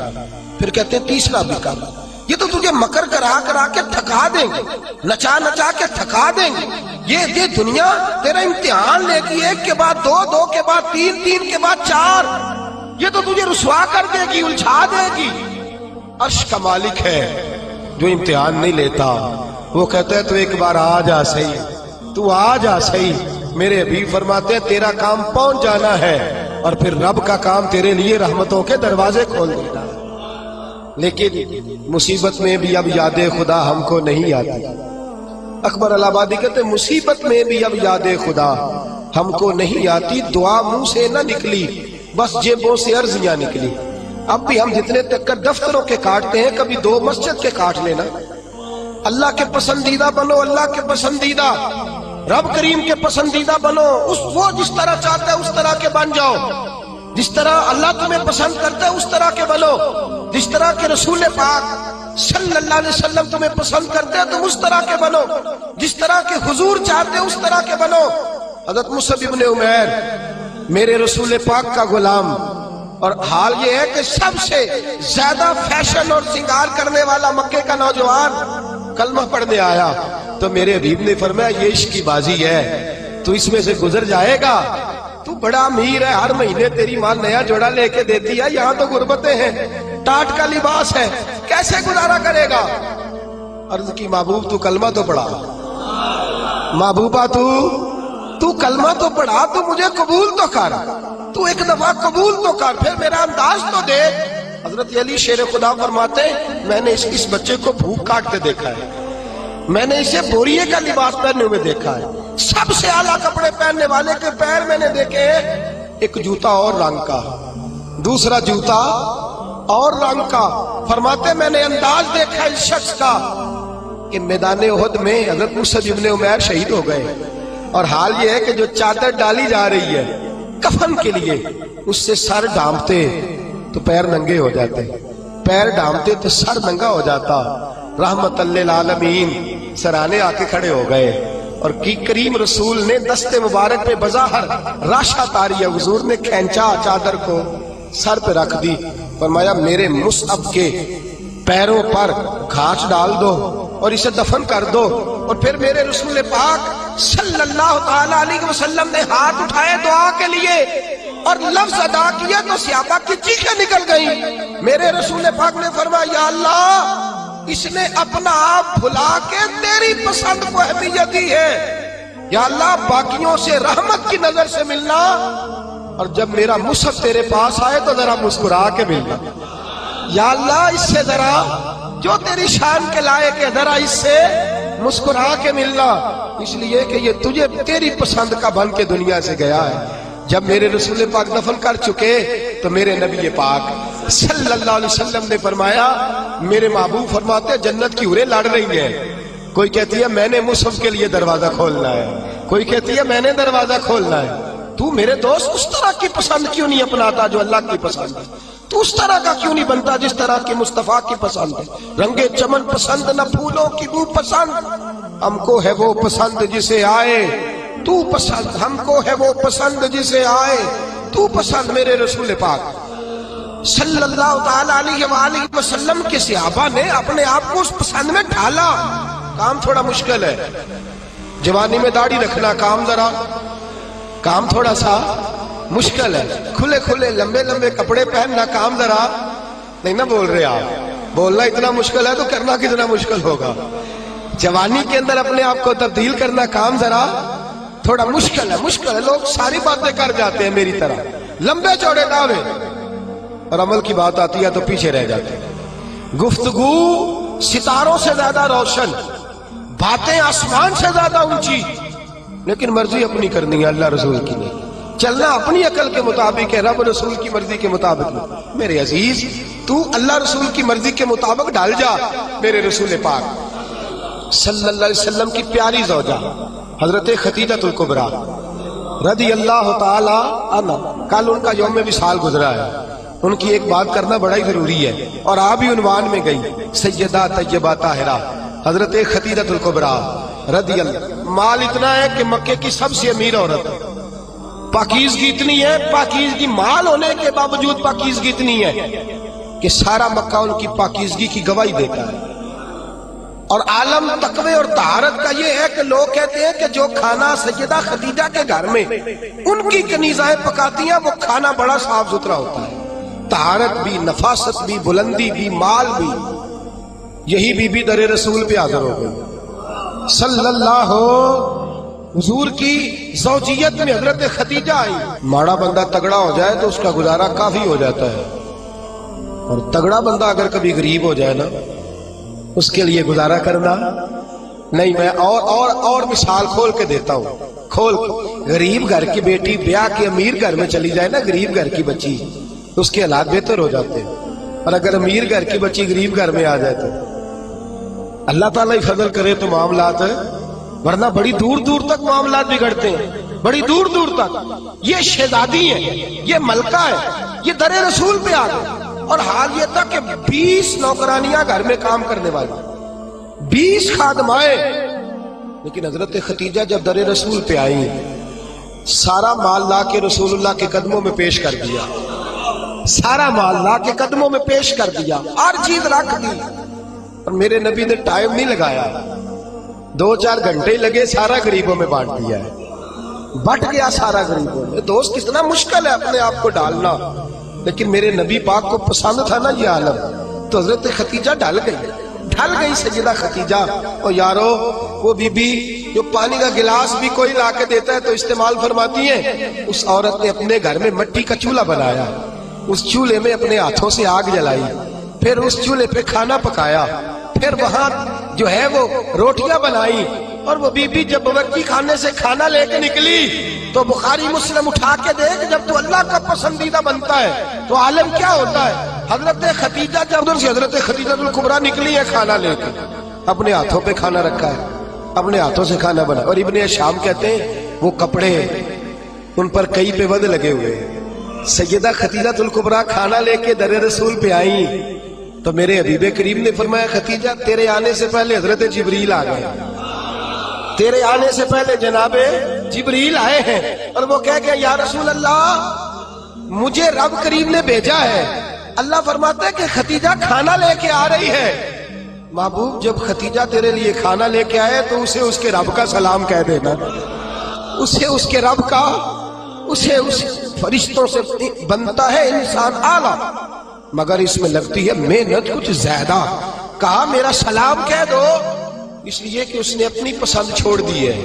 A: پھر کہتے ہیں تیسرا بھی کر۔ یہ تو تجھے مکر کرا کے تھکا دیں گے، نچا کے تھکا دیں گے۔ یہ دنیا تیرا امتحان لے گی، ایک کے بعد دو کے بعد تین کے بعد 4۔ یہ تو تجھے رسوا کر دے گی، الجھا دے گی۔ عرش کا مالک ہے جو امتحان نہیں لیتا، وہ کہتا ہے تو ایک بار آ جا صحیح، تو آ جا صحیح۔ میرے حبیب فرماتے ہیں تیرا کام پہنچ جانا ہے، اور پھر رب کا کام تیرے لیے رحمتوں کے دروازے کھول دینا۔ لیکن مصیبت میں بھی اب یاد خدا ہم کو نہیں آتی۔ اکبر الہ آبادی کہتے مصیبت میں بھی اب یاد خدا ہم کو نہیں آتی، دعا منہ سے نہ نکلی، بس جیبوں سے عرضیاں نکلی۔ اب بھی ہم جتنے تک دفتروں کے کاٹتے ہیں، کبھی 2 مسجد کے کاٹ لینا۔ اللہ کے پسندیدہ بنو، اللہ کے پسندیدہ، رب کریم کے پسندیدہ بنو، وہ جس طرح چاہتا ہے اس طرح کے بن جاؤ، جس طرح اللہ تمہیں پسند کرتا ہے اس طرح کے بنو، جس طرح کے رسول پاک صلی اللہ علیہ وسلم تمہیں پسند کرتے ہیں تم اس طرح کے بنو، جس طرح کے حضور چاہتے ہیں اس طرح کے بنو۔ حضرت مصعب ابن عمیر میرے رسول پاک کا غلام، اور حال یہ ہے کہ سب سے زیادہ فیشن اور سنگار کرنے والا مکے کا نوجوان کلمہ پڑھنے آیا تو میرے حبیب نے فرمایا یہ عشق کی بازی ہے، تو اس میں سے گزر جائے گا، تو بڑا امیر ہے، ہر مہینے تیری ماں نیا جوڑا لے کے دیتی ہے، یہاں تو غربتیں ہیں، ٹاٹ کا لباس ہے، کیسے گزارا کرے گا؟ عرض کی محبوب تو کلمہ تو پڑھا، محبوبہ تو کلمہ تو پڑھا، تو مجھے قبول تو کر، تو ایک دفعہ قبول تو کر، پھر میرا انداز تو دے۔ حضرت علی شیر خدا فرماتے میں نے اس بچے کو بھوک کاٹتے دیکھا ہے، میں نے اسے بوریے کا لباس پہننے ہوئے دیکھا ہے، سب سے اعلیٰ کپڑے پہننے والے کے پیر میں نے دیکھے، ایک جوتا اور رنگ کا، دوسرا جوتا اور رنگ کا۔ فرماتے میں نے انداز دیکھا اس شخص کا کہ میدان احد میں حضرت مصعب ابن عمیر شہید ہو گئے، اور حال یہ ہے کہ جو چادر ڈالی جا رہی ہے کفن کے لیے، اس سے سر ڈھانپتے تو پیر ننگے ہو جاتے، پیر ڈھانپتے تو سر ننگا ہو جاتا۔ رحمت للعالمین سرانے آ کے کھڑے ہو گئے، اور کی کریم رسول نے دست مبارک پہ بظاہر راشا تاری، حضور نے کھینچا چادر کو، سر پہ رکھ دی، فرمایا میرے مصعب کے پیروں پر گھاس ڈال دو اور اسے دفن کر دو۔ اور پھر میرے رسول پاک صلی اللہ تعالی علیہ وسلم نے ہاتھ اٹھائے دعا کے لیے اور لفظ ادا کیا تو صحابہ کی چیخیں نکل گئیں۔ میرے رسول پاک نے فرمایا یا اللہ اس نے اپنا آپ بھلا کے تیری پسند کو اہمیت دی ہے، یا اللہ باقیوں سے رحمت کی نظر سے ملنا، اور جب میرا مصحف تیرے پاس آئے تو ذرا مسکرا کے ملنا، یا اللہ اس سے ذرا جو تیری شان کے لائق ہے ذرا اس سے مسکرا کے ملنا، اس لیے کہ یہ تجھے تیری پسند کا بن کے دنیا سے گیا ہے۔ جب میرے رسول پاک دفن کر چکے تو میرے نبی پاک صلی اللہ علیہ وسلم نے فرمایا، میرے محبوب فرماتے ہیں جنت کی حوریں لڑ رہی ہیں، کوئی کہتی ہے میں نے مصحف کے لیے دروازہ کھولنا ہے، کوئی کہتی ہے میں نے دروازہ کھولنا ہے۔ تو میرے دوست اس طرح کی پسند کیوں نہیں اپناتا جو اللہ کی پسند ہے؟ تو اس طرح کا کیوں نہیں بنتا جس طرح کی مصطفیٰ کی پسند ہے؟ رنگ چمن پسند نہ پھولوں کی بو پسند، ہم کو ہے وہ پسند جسے آئے تو پسند، ہم کو ہے وہ پسند جسے آئے تو پسند۔ میرے رسول پاک صلی اللہ تعالی علیہ وآلہ وسلم کے صحابہ نے اپنے آپ کو اس پسند میں ڈھالا۔ کام تھوڑا مشکل ہے، جوانی میں داڑھی رکھنا کام تھوڑا سا مشکل ہے، کھلے کھلے لمبے لمبے کپڑے پہننا کام ذرا نہیں نہ بول رہے آپ، بولنا اتنا مشکل ہے تو کرنا کتنا مشکل ہوگا۔ جوانی کے اندر اپنے آپ کو تبدیل کرنا کام ذرا تھوڑا مشکل ہے، لوگ ساری باتیں کر جاتے ہیں میری طرح، لمبے چوڑے دعوے، اور عمل کی بات آتی ہے تو پیچھے رہ جاتے ہیں۔ گفتگو ستاروں سے زیادہ روشن، باتیں آسمان سے زیادہ اونچی، لیکن مرضی اپنی کرنی ہے، اللہ رسول کی نہیں۔ چلنا اپنی عقل کے مطابق ہے، رب رسول کی مرضی کے مطابق نہیں۔ میرے عزیز تو اللہ رسول کی مرضی کے مطابق ڈال جا۔ میرے رسول پاک صلی اللہ علیہ وسلم کی پیاری زوجہ حضرت خدیجہ الکبریٰ رضی اللہ تعالی عنہا، کل ان کا یوم وصال گزرا ہے، ان کی ایک بات کرنا بڑا ہی ضروری ہے، اور آپ بھی عنوان میں گئی، سیدہ طیبہ طاہرہ حضرت خدیجہ الکبریٰ رضی اللہ۔ مال اتنا ہے کہ مکے کی سب سے امیر عورت ہے، پاکیزگی اتنی ہے، پاکیزگی مال ہونے کے باوجود پاکیزگی اتنی ہے کہ سارا مکہ ان کی پاکیزگی کی گواہی دیتا ہے۔ اور عالم تقوی اور طہارت کا یہ ہے کہ لوگ کہتے ہیں کہ جو کھانا سیدہ خدیجہ کے گھر میں ان کی کنیزائیں پکاتی ہیں وہ کھانا بڑا صاف ستھرا ہوتا ہے، طہارت بھی، نفاست بھی، بلندی بھی، مال بھی۔ یہی بی بی در رسول پہ حاضر ہو گئی صلی اللہ، حضور کی زوجیت میں حضرت خدیجہ آئی۔ ماڑا بندہ تگڑا ہو جائے تو اس کا گزارا کافی ہو جاتا ہے، اور تگڑا بندہ اگر کبھی غریب ہو جائے نا اس کے لیے گزارا کرنا نہیں۔ میں اور مثال کھول کے دیتا ہوں، غریب گھر کی بیٹی بیاہ کے امیر گھر میں چلی جائے نا، غریب گھر کی بچی، اس کے حالات بہتر ہو جاتے ہیں، اور اگر امیر گھر کی بچی غریب گھر میں آ جائے اللہ تعالیٰ ہی فضل کرے تو معاملات ہے، ورنہ بڑی دور دور تک معاملات بگڑتے ہیں، بڑی دور دور تک۔ یہ شہزادی ہے، یہ ملکہ ہے، یہ در رسول پہ آ گئے، اور حال یہ تھا کہ 20 نوکرانیاں گھر میں کام کرنے والی، 20 خادمائیں، لیکن حضرت ختیجہ جب در رسول پہ آئی، سارا مال لا کے رسول اللہ کے قدموں میں پیش کر دیا، سارا مال لا کے قدموں میں پیش کر دیا، ہر چیز رکھ دی، اور میرے نبی نے ٹائم نہیں لگایا، 2-4 گھنٹے ہی لگے، سارا غریبوں میں بانٹ دیا ہے، بٹ گیا سارا غریبوں میں۔ دوست کتنا مشکل ہے اپنے آپ کو ڈالنا، لیکن میرے نبی پاک کو پسند تھا نا یہ عالم، تو حضرت ختیجہ ڈل گئی سیدہ ختیجہ۔ اور یارو وہ بی بی جو پانی کا گلاس بھی کوئی لا کے دیتا ہے تو استعمال فرماتی ہیں، اس عورت نے اپنے گھر میں مٹی کا چولہا بنایا، اس چولہے میں اپنے ہاتھوں سے آگ جلائی، پھر اس چولہے پہ کھانا پکایا، پھر وہاں جو ہے وہ روٹیاں بنائی، اور وہ بی بی جب باورچی خانے سے کھانا لے کے نکلی تو بخاری مسلم اٹھا کے دیکھ، جب تو اللہ کا پسندیدہ بنتا ہے تو عالم کیا ہوتا ہے۔ حضرت ختیجہ جب ادھر سے حضرت خدیجہ الکبریٰ نکلی ہے کھانا لے کے، اپنے ہاتھوں پہ کھانا رکھا ہے، اپنے ہاتھوں سے کھانا بنا، اور ابن شام کہتے ہیں وہ کپڑے ان پر کئی پہ ود لگے ہوئے۔ سیدہ ختیجہ الکبریٰ کھانا لے کے در رسول پہ آئیں تو میرے حبیب کریم نے فرمایا ختیجہ تیرے آنے سے پہلے حضرت جبریل آ گئے، تیرے آنے سے پہلے جناب جبریل آئے ہیں، اور وہ کہہ گئے یا رسول اللہ مجھے رب کریم نے بھیجا ہے۔ اللہ فرماتا ہے کہ ختیجہ کھانا لے کے آ رہی ہے۔ محبوب جب ختیجہ تیرے لیے کھانا لے کے آئے تو اسے اس کے رب کا سلام کہہ دینا، اسے اس کے رب کا، اسے اس فرشتوں سے بنتا ہے انسان اعلیٰ، مگر اس میں لگتی ہے محنت کچھ زیادہ۔ کہا میرا سلام کہہ دو، اس لیے کہ اس نے اپنی پسند چھوڑ دی ہے،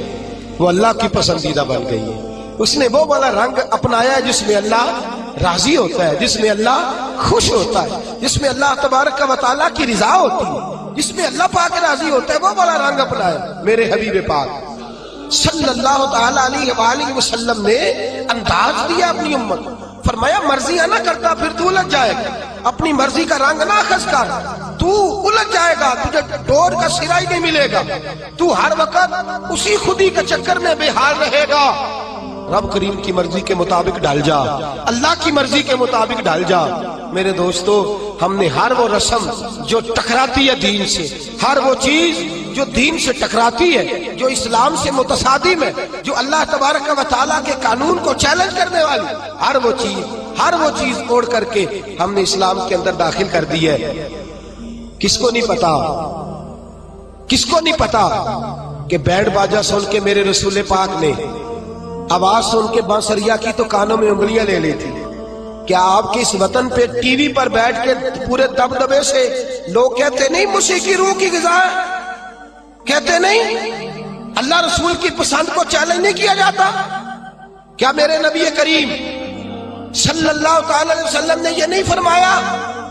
A: وہ اللہ کی پسندیدہ بن گئی ہے۔ اس نے وہ والا رنگ اپنایا ہے جس میں اللہ راضی ہوتا ہے، جس میں اللہ خوش ہوتا ہے، جس میں اللہ تبارک و تعالیٰ کی رضا ہوتی ہے، جس میں اللہ پاک راضی ہوتا ہے، وہ والا رنگ اپنایا میرے حبیب پاک صلی اللہ تعالیٰ علیہ وآلہ وسلم نے انداز دیا اپنی امت۔ فرمایا مرضی نہ کرتا پھر تو الجھ جائے گا، اپنی مرضی کا رنگ نہ خس کر، تو الجھ جائے گا، تجھے ڈور کا سرا ہی نہیں ملے گا، تو ہر وقت اسی خودی کے چکر میں بے حال رہے گا۔ رب کریم کی مرضی کے مطابق ڈال جا، اللہ کی مرضی کے مطابق ڈال جا۔ میرے دوستو ہم نے ہر وہ رسم جو ٹکراتی ہے دین سے، ہر وہ چیز جو دین سے ٹکراتی ہے، جو اسلام سے متصادم ہے، جو اللہ تبارک و تعالیٰ کے قانون کو چیلنج کرنے والی، ہر وہ چیز اوڑھ کر کے ہم نے اسلام کے اندر داخل کر دی ہے۔ کس کو نہیں پتا کہ بینڈ باجا سن کے میرے رسول پاک نے آواز سن کے بانسریا کی تو کانوں میں انگلیاں لے لی تھی۔ کیا آپ کے اس وطن پہ ٹی وی پر بیٹھ کے پورے دبدبے سے لوگ کہتے نہیں موسیقی روح کی غذا ہے؟ کہتے نہیں اللہ رسول کی پسند کو چیلنج نہیں کیا جاتا؟ کیا میرے نبی کریم صلی اللہ تعالی علیہ وسلم نے یہ نہیں فرمایا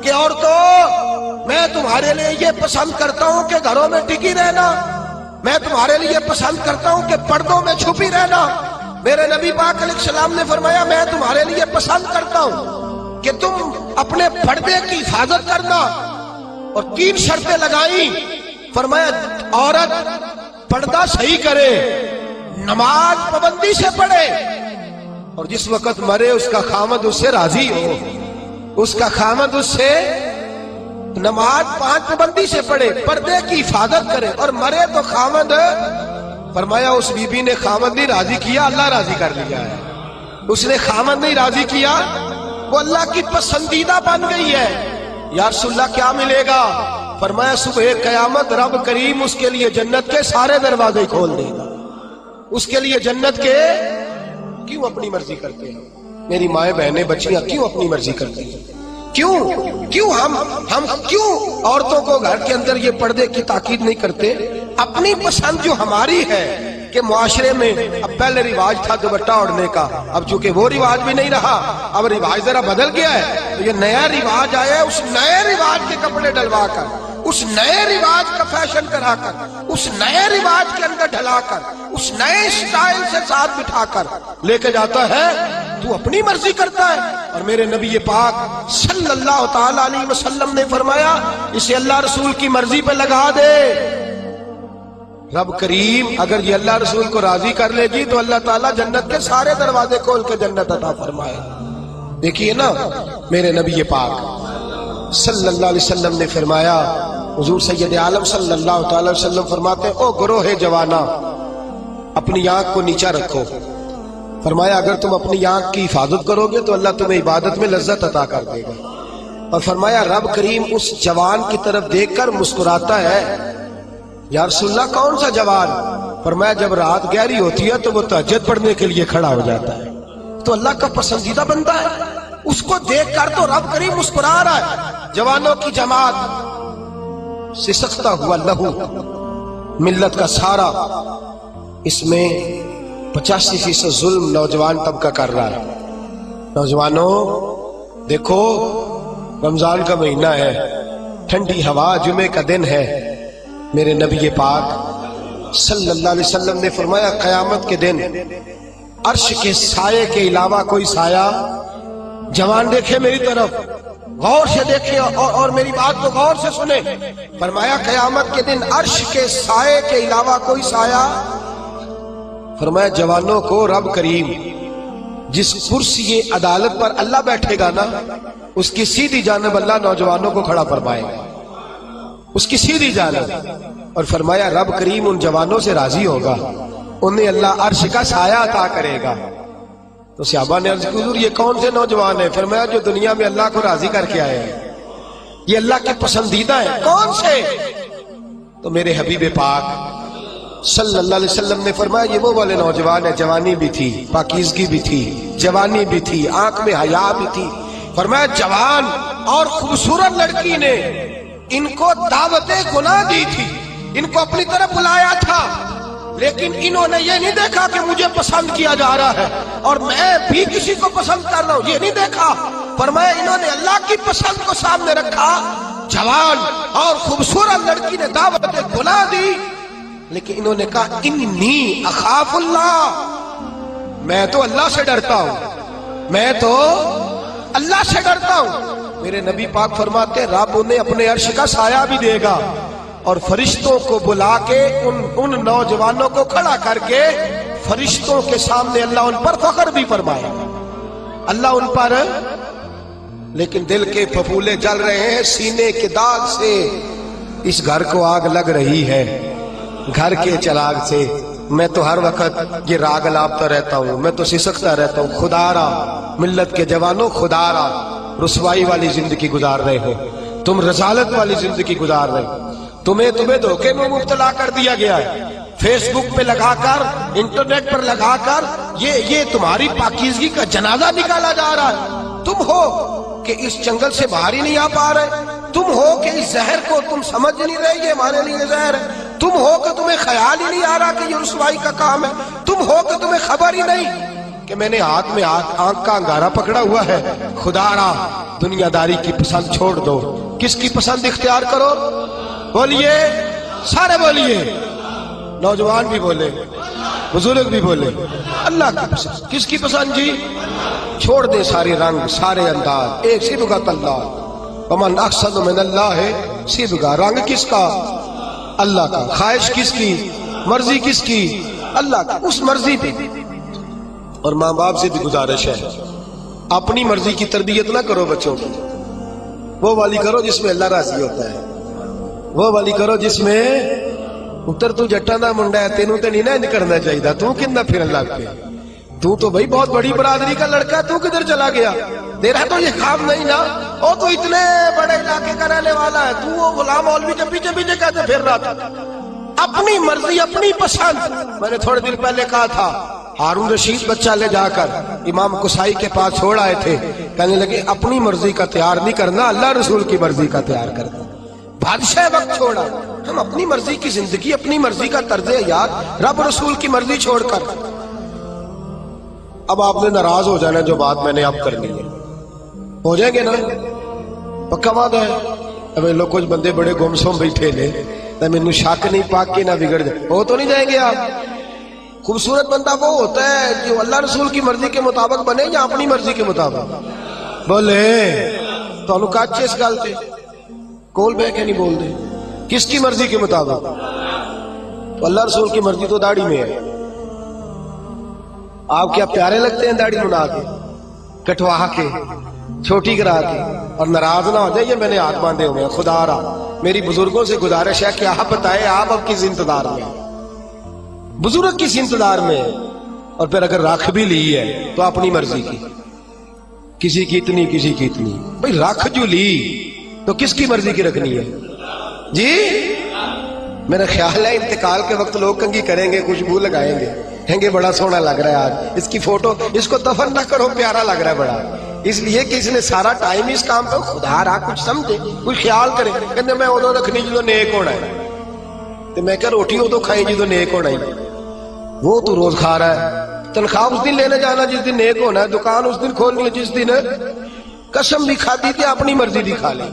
A: کہ عورتوں میں تمہارے لیے یہ پسند کرتا ہوں کہ گھروں میں ٹکی رہنا، میں تمہارے لیے پسند کرتا ہوں کہ پردوں میں چھپی رہنا؟ میرے نبی پاک علیہ السلام نے فرمایا میں تمہارے لیے پسند کرتا ہوں کہ تم اپنے پردے کی حفاظت کرنا، اور 3 شرطیں لگائیں۔ فرمایا عورت پردہ صحیح کرے، نماز پابندی سے پڑھے، اور جس وقت مرے اس کا خامد اس سے راضی ہو، اس کا خامد اس سے نماز 5 پابندی سے پڑھے، پردے کی حفاظت کرے، اور مرے تو خامد، فرمایا اس بی بی نے خامد نہیں راضی کیا، اللہ راضی کر لیا ہے۔ اس نے خامد نہیں راضی کیا، وہ اللہ کی پسندیدہ بن گئی ہے۔ یا رسول اللہ کیا ملے گا؟ فرمایا صبح قیامت رب کریم اس کے لیے جنت کے سارے دروازے کھول دے گا۔ اس کے لیے جنت کے، کیوں اپنی مرضی کرتے ہیں میری مائیں بہنیں بچیاں، کیوں اپنی مرضی کرتے ہیں؟ کیوں ہم کیوں عورتوں کو گھر کے اندر یہ پردے کی تاکید نہیں کرتے؟ اپنی پسند جو ہماری ہے کہ معاشرے میں اب پہلے رواج تھا دوپٹہ اوڑھنے کا، اب چونکہ وہ رواج بھی نہیں رہا، اب رواج ذرا بدل گیا ہے، تو یہ نیا رواج آیا ہے، اس نئے رواج کے کپڑے ڈلوا کر، اس نئے رواج کا فیشن کرا کر، اس نئے رواج کے اندر ڈھلا کر، اس نئے اسٹائل سے ساتھ بٹھا کر لے کے جاتا ہے، تو اپنی مرضی کرتا ہے۔ اور میرے نبی پاک صلی اللہ تعالی علیہ وسلم نے فرمایا اسے اللہ رسول کی مرضی پہ لگا دے، رب کریم اگر یہ اللہ رسول کو راضی کر لے گی تو اللہ تعالیٰ جنت کے سارے دروازے کھول کے جنت عطا فرمائے. دیکھیے نا میرے نبی پاک صلی اللہ علیہ وسلم نے فرمایا، حضور سید عالم صلی اللہ تعالی وسلم فرماتے ہیں، او گروہ جوانا اپنی آنکھ کو نیچا رکھو. فرمایا اگر تم اپنی آنکھ کی حفاظت کرو گے تو اللہ تمہیں عبادت میں لذت عطا کر دے گا. اور فرمایا رب کریم اس جوان کی طرف دیکھ کر مسکراتا ہے. یا رسول اللہ کون سا جوان؟ فرمایا جب رات گہری ہوتی ہے تو وہ تہجد پڑھنے کے لیے کھڑا ہو جاتا ہے. تو اللہ کا پسندیدہ بندہ ہے، اس کو دیکھ کر تو رب کریم مسکرا رہا ہے. جوانوں کی جماعت سسکتا ہوا لہو ملت کا سارا، اس میں 85% ظلم نوجوان طبقہ کر رہا ہے. نوجوانوں دیکھو رمضان کا مہینہ ہے، ٹھنڈی ہوا، جمعے کا دن ہے. میرے نبی پاک صلی اللہ علیہ وسلم نے فرمایا قیامت کے دن عرش کے سائے کے علاوہ کوئی سایہ، جوان دیکھے میری طرف غور سے دیکھے اور میری بات کو غور سے سنے. فرمایا قیامت کے دن عرش کے سائے کے علاوہ کوئی سایہ. فرمایا جوانوں کو رب کریم جس کرسی عدالت پر اللہ بیٹھے گا نا، اس کی سیدھی جانب اللہ نوجوانوں کو کھڑا فرمائے گا، اس کی سیدھی جانب. اور فرمایا رب کریم ان جوانوں سے راضی ہوگا، انہیں اللہ عرش کا سایہ عطا کرے گا. تو صحابہ نے عرض کی حضور یہ کون سے نوجوان ہیں؟ فرمایا جو دنیا میں اللہ کو راضی کر کے آئے ہیں، یہ اللہ کے پسندیدہ ہیں. کون سے؟ تو میرے حبیب پاک صلی اللہ علیہ وسلم نے فرمایا یہ وہ والے نوجوان ہیں، جوانی بھی تھی، پاکیزگی بھی تھی، جوانی بھی تھی، آنکھ میں حیا بھی تھی. فرمایا جوان اور خوبصورت لڑکی نے ان کو دعوت گناہ دی تھی، ان کو اپنی طرف بلایا تھا، لیکن انہوں نے یہ نہیں دیکھا کہ مجھے پسند کیا جا رہا ہے اور میں بھی کسی کو پسند کر رہا ہوں، یہ نہیں دیکھا. فرمایا انہوں نے اللہ کی پسند کو سامنے رکھا. جوان اور خوبصورت لڑکی نے دعوت گناہ دی، لیکن انہوں نے کہا انی اخاف اللہ، میں تو اللہ سے ڈرتا ہوں، میں تو اللہ سے ڈرتا ہوں. میرے نبی پاک فرماتے رب انہیں اپنے عرش کا سایہ بھی دے گا اور فرشتوں کو بلا کے ان نوجوانوں کو کھڑا کر کے فرشتوں کے سامنے اللہ ان پر فخر بھی فرمائے گا. اللہ ان پر، لیکن دل کے پھپھولے جل رہے ہیں سینے کے داغ سے. اس گھر کو آگ لگ رہی ہے گھر کے چراغ سے. میں تو ہر وقت یہ راگ لاپتا رہتا ہوں، میں تو سسکتا رہتا ہوں. خدا را ملت کے جوانوں، خدا را رسوائی والی زندگی گزار رہے ہو تم، رسالت والی زندگی گزار رہے ہو. تمہیں دھوکے میں مبتلا کر دیا گیا ہے، فیس بک پہ لگا کر، انٹرنیٹ پر لگا کر یہ تمہاری پاکیزگی کا جنازہ نکالا جا رہا ہے. تم ہو کہ اس جنگل سے باہر ہی نہیں آ پا رہے، تم ہو کہ اس زہر کو تم سمجھ نہیں رہے یہ ہمارے لیے زہر ہے، تم ہو کہ تمہیں خیال ہی نہیں آ رہا کہ یہ رسوائی کا کام ہے، تم ہو کہ تمہیں خبر ہی نہیں کہ میں نے ہاتھ میں آنکھ کا انگارہ پکڑا ہوا ہے. خدا را دنیا داری کی پسند چھوڑ دو، کس کی پسند اختیار کرو؟ بولیے، سارے بولیے، نوجوان بھی بولے، بزرگ بھی بولے. اللہ کی پسند. کس کی پسند جی؟ چھوڑ دے سارے رنگ، سارے انداز، ایک صبغۃ اللہ، ومن احسن من اللہ صبغہ. رنگ کس کا؟ اللہ کا. خواہش کس کی؟ مرضی کس کی؟ اللہ کی. اس مرضی پہ. اور ماں باپ سے بھی گزارش ہے اپنی مرضی کی تربیت نہ کرو بچوں کی، وہ والی کرو جس میں اللہ راضی ہوتا ہے، وہ والی کرو جس میں اتر تو جٹا دا منڈا ہے، تینوں تے نہیں نہ کرنا چاہیے، تو کنا پھر اللہ پہ، تو بھائی بہت بڑی برادری کا لڑکا ہے، تو کدھر چلا گیا؟ تیرا تو یہ کام نہیں نا، وہ تو اتنے بڑے علاقے کا رہنے والا ہے، تو وہ غلام مولوی کے پیچھے پیچھے کہتے پھر رہا تھا. اپنی مرضی، اپنی پسند. میں نے تھوڑے دن پہلے کہا تھا ہارون رشید بچہ لے جا کر امام قصائی کے پاس چھوڑ آئے تھے، کہنے لگے اپنی مرضی کا تیار نہیں کرنا، اللہ رسول کی مرضی کا تیار کرنا. بادشاہ وقت چھوڑا، ہم اپنی مرضی کی زندگی، اپنی مرضی کا طرز حیات رب رسول کی مرضی چھوڑ کر. اب آپ نے ناراض ہو جانا جو بات میں نے اب کرنی ہے، ہو جائیں گے نا؟ پکا وعدہ ہے. اب لوگ کچھ بندے بڑے گمسم بیٹھے لے، مینوں شک نہیں پاک کے نہ بگڑ جائے، ہو تو نہیں جائیں گے آپ؟ خوبصورت بندہ وہ ہوتا ہے جو اللہ رسول کی مرضی کے مطابق بنے یا اپنی مرضی کے مطابق؟ بولے تو انہوں کاچے اس گل تے کول بے کے نہیں بول دے. کس کی مرضی کے مطابق؟ تو اللہ رسول کی مرضی تو داڑھی میں ہے. آپ کیا پیارے لگتے ہیں داڑھی منا کے, کٹوا کے, چھوٹی کرا کے, اور ناراض نہ ہو جائے یہ میں نے ہاتھ باندھے ہوئے ہیں. خدا را میری بزرگوں سے گزارش ہے کہ آپ بتائیں آپ اب کس انتظار میں ہیں, بزرگ کس انتظار میں ہے. اور پھر اگر رکھ بھی لی ہے تو اپنی مرضی کی, کسی کی اتنی کسی کی اتنی. بھئی رکھ جو لی تو کس کی مرضی کی رکھنی ہے جی؟ میرا خیال ہے انتقال کے وقت لوگ کنگھی کریں گے, خوشبو لگائیں گے, کہیں گے بڑا سونا لگ رہا ہے آج, اس کی فوٹو, اس کو دفن نہ کرو, پیارا لگ رہا ہے بڑا, اس لیے کہ اس نے سارا ٹائم اس کام پہ. خدا را کچھ سمجھے, کچھ خیال کرے. کہتے میں ادو رکھنی جدو نیک ہونا ہے, تو میں کہ روٹی ادو کھائی جدو نیک ہونا ہے. وہ تو روز کھا رہا ہے, تنخواہ اس دن لینے جانا جس دن نیک ہونا ہے, دکان اس دن کھولنی ہے جس دن قسم بھی کھاتی تھی اپنی مرضی دی کھا لی,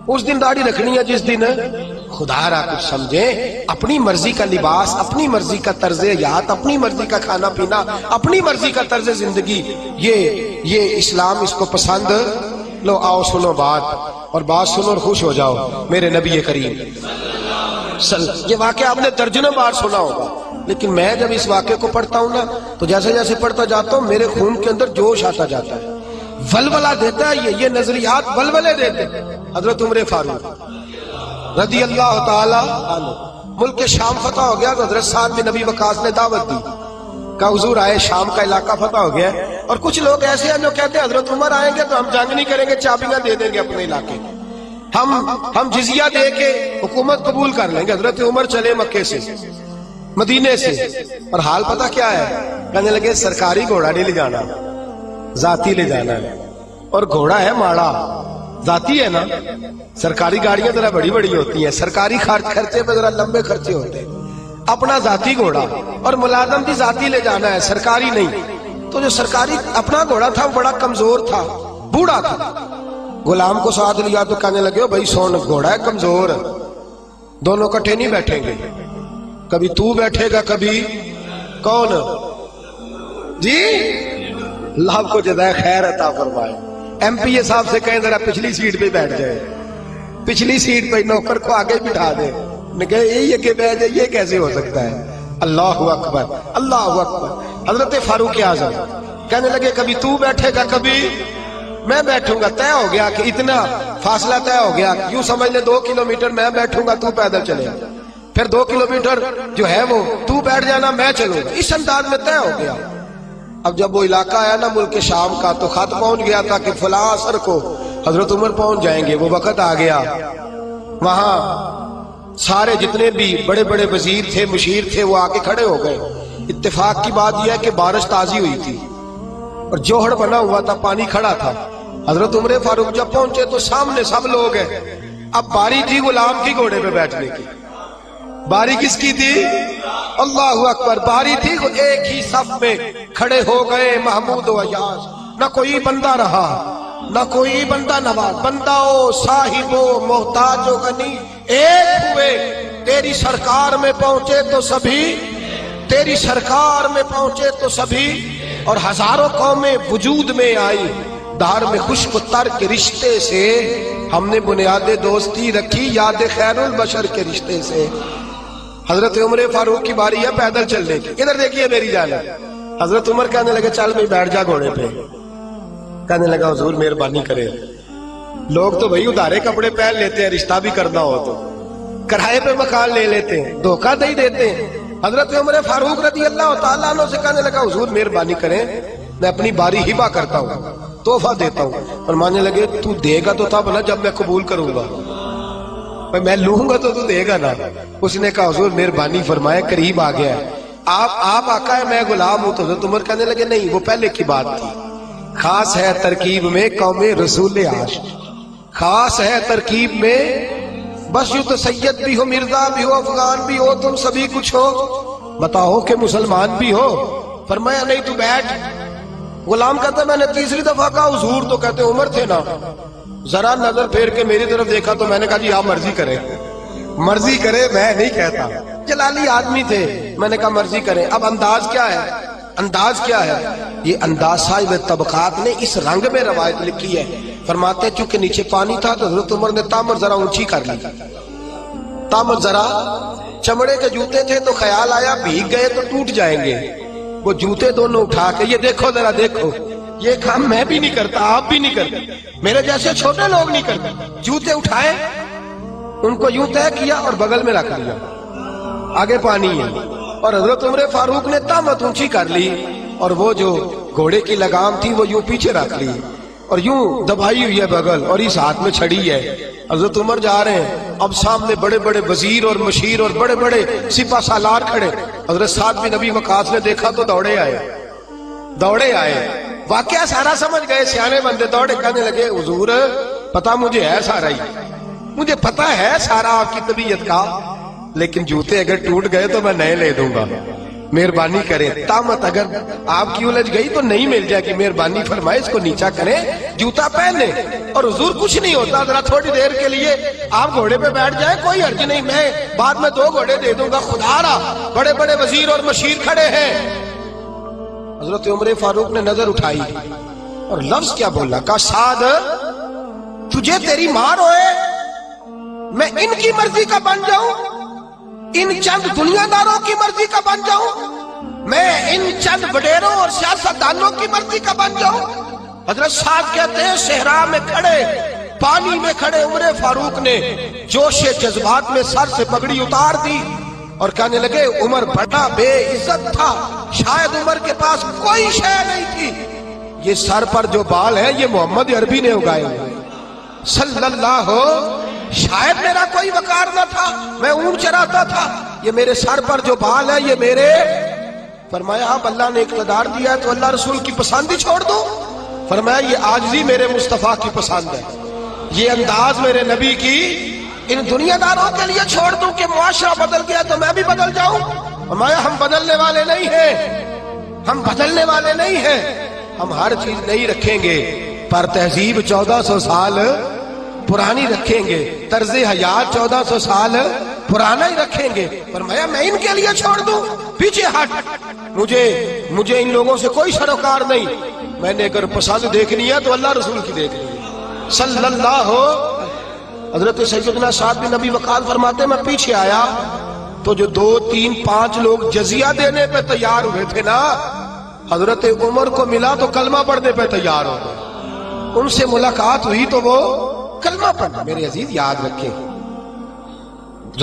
A: اس دن داڑھی رکھنی ہے جس دن. خدا را کچھ سمجھیں, اپنی مرضی کا لباس, اپنی مرضی کا طرز حیات, اپنی مرضی کا کھانا پینا, اپنی مرضی کا طرز زندگی, یہ اسلام اس کو پسند. لو آؤ سنو بات, اور بات سنو اور خوش ہو جاؤ. میرے نبی کریم یہ واقعہ آپ نے درجنوں بار سنا ہوگا, لیکن میں جب اس واقعے کو پڑھتا ہوں نا تو جیسے جیسے پڑھتا جاتا ہوں میرے خون کے اندر جوش آتا جاتا ہے, ولولہ دیتا ہے. یہ نظریات ولولے دیتے ہیں. حضرت عمر فاروق رضی اللہ تعالی عنہ, ملک شام فتح ہو گیا تو حضرت سعد بن نبی وقاص نے دعوت دی کہ حضور آئے, شام کا علاقہ فتح ہو گیا ہے. اور کچھ لوگ ایسے ہیں جو کہتے ہیں حضرت عمر آئیں گے تو ہم جنگ نہیں کریں گے, چابیاں دے دیں گے اپنے علاقے, ہم جزیہ دے کے حکومت قبول کر لیں گے. حضرت عمر چلے مکے سے, مدینے سے, اور حال پتہ کیا ہے, کہنے لگے سرکاری گھوڑا نہیں لے جانا, ذاتی لے جانا ہے. اور گھوڑا ہے ماڑا, ذاتی ہے نا, سرکاری گاڑیاں ذرا بڑی بڑی ہوتی ہیں, سرکاری خرچے پہ ذرا لمبے خرچے ہوتے ہیں. اپنا ذاتی گھوڑا, اور ملازم بھی ذاتی لے جانا ہے, سرکاری نہیں. تو جو سرکاری اپنا گھوڑا تھا وہ بڑا کمزور تھا, بوڑھا تھا. غلام کو ساتھ لیا تو کہنے لگے بھائی سون, گھوڑا ہے کمزور, دونوں کٹھے نہیں بیٹھیں گے, کبھی تو بیٹھے گا کبھی کون جی. اللہ کو جزائے خیر عطا فرمائے. ایم پی اے صاحب سے کہیں ذرا پچھلی سیٹ پہ بیٹھ جائے, پچھلی سیٹ پہ نوکر کو آگے بٹھا دے, نے کہے یہ کہ بیٹھ جائے, یہ کیسے ہو سکتا ہے. اللہ اکبر, اللہ اکبر. حضرت فاروق اعظم کہنے لگے کبھی تو بیٹھے گا کبھی میں بیٹھوں گا. طے ہو گیا کہ اتنا فاصلہ طے ہو گیا, یوں سمجھ لے 2 کلومیٹر میں بیٹھوں گا, تو پیدل چلے, پھر 2 کلومیٹر جو ہے وہ تو بیٹھ جانا, میں چلوں گا. اس انداز میں طے ہو گیا. اب جب وہ علاقہ آیا نا ملک شام کا, تو خط پہنچ گیا تھا کہ فلاں عصر کو حضرت عمر پہنچ جائیں گے. وہ وقت آ گیا, وہاں سارے جتنے بھی بڑے بڑے وزیر تھے, مشیر تھے, وہ آ کے کھڑے ہو گئے. اتفاق کی بات یہ ہے کہ بارش تازی ہوئی تھی اور جوہر بنا ہوا تھا, پانی کھڑا تھا. حضرت عمر فاروق جب پہنچے تو سامنے سب لوگ ہیں. اب باری تھی غلام کی گھوڑے پہ بیٹھنے کی, باری کس کی تھی؟ اللہ اکبر. باری تھی, ایک ہی صف میں کھڑے ہو گئے محمود و عیاض. نہ کوئی بندہ رہا, نہ کوئی بندہ نواز, بندہ او صاحب و محتاج و غنی ایک ہوئے. تیری سرکار میں پہنچے تو سبھی, تیری سرکار میں پہنچے تو سبھی, اور ہزاروں قومیں وجود میں آئی. دھار میں خشک تر کے رشتے سے ہم نے بنیاد دوستی رکھی, یاد خیر البشر کے رشتے سے. حضرت عمر فاروق کی باری ہے پیدل چلنے کی. ادھر دیکھیے میری جانب. حضرت عمر کہنے لگے چل بھائی بیٹھ جا گھوڑے پہ. کہنے لگا حضور مہربانی کرے, لوگ تو بھائی ادھارے کپڑے پہن لیتے ہیں, رشتہ بھی کرنا ہو تو کرائے پہ مکان لے لیتے ہیں, دھوکہ دے دیتے ہیں. حضرت عمر فاروق رضی اللہ تعالیٰ عنہ سے کہنے لگا حضور مہربانی کریں, میں اپنی باری ہبہ کرتا ہوں, تحفہ دیتا ہوں. اور ماننے لگے تو دے گا تو تب نا جب میں قبول کروں گا, میں لوں گا تو دے گا نا. اس نے کہا حضور مہربانی فرمائے, قریب آ گیا ہے, آپ آقا ہے, میں غلام ہوں. تو حضرت عمر کہنے لگے نہیں, وہ پہلے کی بات تھی. خاص ہے ترکیب میں قوم رسول عاشق, خاص ہے ترکیب میں, بس یوں تو سید بھی ہو, مرزا بھی ہو, افغان بھی ہو, تم سبھی کچھ ہو, بتاؤ کہ مسلمان بھی ہو. فرمایا نہیں تو بیٹھ. غلام کہتا میں نے تیسری دفعہ کہا حضور, تو کہتے عمر تھے نا, ذرا نظر پھیر کے میری طرف دیکھا تو میں نے کہا جی آپ مرضی کریں, مرضی کرے, میں نہیں کہتا. جلالی آدمی تھے, میں نے کہا مرضی کریں. اب انداز کیا ہے, انداز کیا ہے, یہ انداز صاحب طبقات نے اس رنگ میں روایت لکھی ہے. فرماتے چونکہ نیچے پانی تھا تو حضرت عمر نے تامر ذرا اونچی کر لی, تم ذرا چمڑے کے جوتے تھے تو خیال آیا بھیگ گئے تو ٹوٹ جائیں گے، وہ جوتے دونوں اٹھا کے یہ دیکھو ذرا دیکھو، یہ کام میں بھی نہیں کرتا، آپ بھی نہیں کرتے، میرے جیسے چھوٹے لوگ نہیں کرتے، جوتے اٹھائے ان کو یوں طے کیا اور بغل میں رکھ لیا، آگے پانی ہے، اور حضرت عمر فاروق نے طامت اونچی کر لی اور وہ جو گھوڑے کی لگام تھی وہ یوں پیچھے رکھ لی اور یوں دبائی ہوئی ہے بغل اور اس ہاتھ میں چھڑی ہے۔ حضرت عمر جا رہے ہیں، اب سامنے بڑے بڑے وزیر اور مشیر اور بڑے بڑے سپہ سالار کھڑے، حضرت سعد بن ابی وقاص نے دیکھا تو دوڑے آئے، واقعہ سارا سمجھ گئے، سیانے بندے دوڑے، کہنے لگے حضور پتا مجھے ہے سارا ہی، مجھے پتا ہے سارا آپ کی طبیعت کا، لیکن جوتے اگر ٹوٹ گئے تو میں نئے لے دوں گا، مہربانی کریں، طامت اگر آپ کی الجھ گئی تو نہیں مل جائے گی، مہربانی فرمائے اس کو نیچا کریں، جوتا پہنے، اور حضور کچھ نہیں ہوتا، ذرا تھوڑی دیر کے لیے آپ گھوڑے پہ بیٹھ جائیں، کوئی حرج نہیں، میں بعد میں 2 گھوڑے دے دوں گا، خدا را بڑے بڑے وزیر اور مشیر کھڑے ہیں۔ حضرت عمر فاروق نے نظر اٹھائی اور لفظ کیا بولا، کہا سعد تجھے تیری ماں روئے، میں ان کی مرضی کا بن جاؤں، ان چند دنیا داروں کی مرضی کا بن جاؤں، میں ان چند وڈیروں اور سیاستدانوں کی مرضی کا بن جاؤں۔ حضرت سعد کہتے ہیں صحرا میں کھڑے، پانی میں کھڑے عمر فاروق نے جوش جذبات میں سر سے پگڑی اتار دی اور کہنے لگے عمر بڑا بے عزت تھا، شاید عمر کے پاس کوئی شے نہیں تھی، یہ سر پر جو بال ہے یہ محمد عربی نے اگائے ہوئے صلی اللہ، شاید میرا کوئی وقار نہ تھا، میں اونٹ چراتا تھا، یہ میرے سر پر جو بال ہے یہ میرے، فرمایا اب اللہ نے اقتدار دیا ہے تو اللہ رسول کی پسند ہی چھوڑ دو، فرمایا یہ عاجزی میرے مصطفیٰ کی پسند ہے، یہ انداز میرے نبی کی ان دنیا داروں کے لیے چھوڑ دوں کہ معاشرہ بدل گیا تو میں بھی بدل جاؤں، فرمایا ہم بدلنے والے نہیں ہیں، ہم بدلنے والے نہیں ہیں، ہم ہر چیز نہیں رکھیں گے پر تہذیب 1400 سال پرانی رکھیں گے، طرز حیات 1400 سال پرانا ہی رکھیں گے، فرمایا میں ان کے لیے چھوڑ دوں، پیچھے ہٹ، مجھے ان لوگوں سے کوئی سروکار نہیں، میں نے اگر پسند دیکھنی ہے تو اللہ رسول کی دیکھنی ہے صلی اللہ۔ حضرت سیدنا سعد بن ابی وقاص فرماتے میں پیچھے آیا تو جو 2 3 5 لوگ جزیہ دینے پہ تیار ہوئے تھے نا، حضرت عمر کو ملا تو کلمہ پڑھنے پہ تیار ہو گئے، ان سے ملاقات ہوئی تو وہ کلمہ پڑھنا۔ میرے عزیز یاد رکھیں،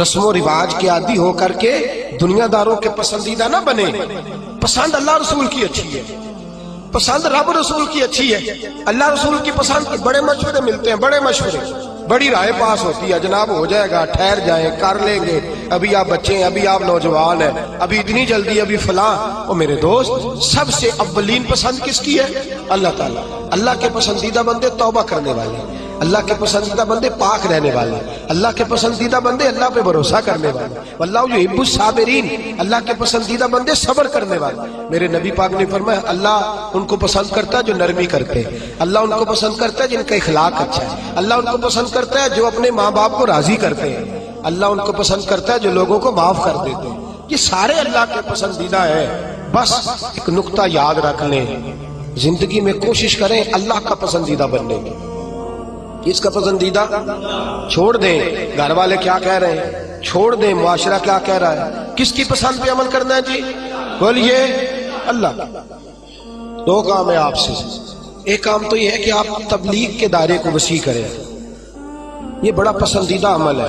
A: رسم و رواج کے عادی ہو کر کے دنیا داروں کے پسندیدہ نہ بنے، پسند اللہ رسول کی اچھی ہے، پسند رب رسول کی اچھی ہے، اللہ رسول کی پسند کے بڑے مشورے ملتے ہیں، بڑے مشورے، بڑی رائے پاس ہوتی ہے، جناب ہو جائے گا، ٹھہر جائیں، کر لیں گے، ابھی آپ بچے ہیں، ابھی آپ نوجوان ہیں، ابھی اتنی جلدی، ابھی فلاں۔ اور میرے دوست سب سے اولین پسند کس کی ہے؟ اللہ تعالیٰ۔ اللہ کے پسندیدہ بندے توبہ کرنے والے، اللہ کے پسندیدہ بندے پاک رہنے والے، اللہ کے پسندیدہ بندے اللہ پہ بھروسہ کرنے والے، واللہ یحب الصابرین، اللہ کے پسندیدہ بندے صبر کرنے والے۔ میرے نبی پاک نے فرمایا اللہ ان کو پسند کرتا ہے جو نرمی کرتے ہیں، اللہ ان کو پسند کرتا ہے جن کا اخلاق اچھا ہے، اللہ ان کو پسند کرتا ہے جو اپنے ماں باپ کو راضی کرتے ہیں، اللہ ان کو پسند کرتا ہے جو لوگوں کو معاف کر دیتے ہیں، یہ سارے اللہ کے پسندیدہ ہیں۔ بس ایک نقطہ یاد رکھ لیں، زندگی میں کوشش کریں اللہ کا پسندیدہ بننے کی۔ کس کا پسندیدہ؟ چھوڑ دیں گھر والے کیا کہہ رہے ہیں، چھوڑ دیں معاشرہ کیا کہہ رہا ہے، کس کی پسند پہ عمل کرنا ہے جی؟ بولیے اللہ۔ 2 کام ہے آپ سے، ایک کام تو یہ ہے کہ آپ تبلیغ کے دائرے کو وسیع کریں، یہ بڑا پسندیدہ عمل ہے۔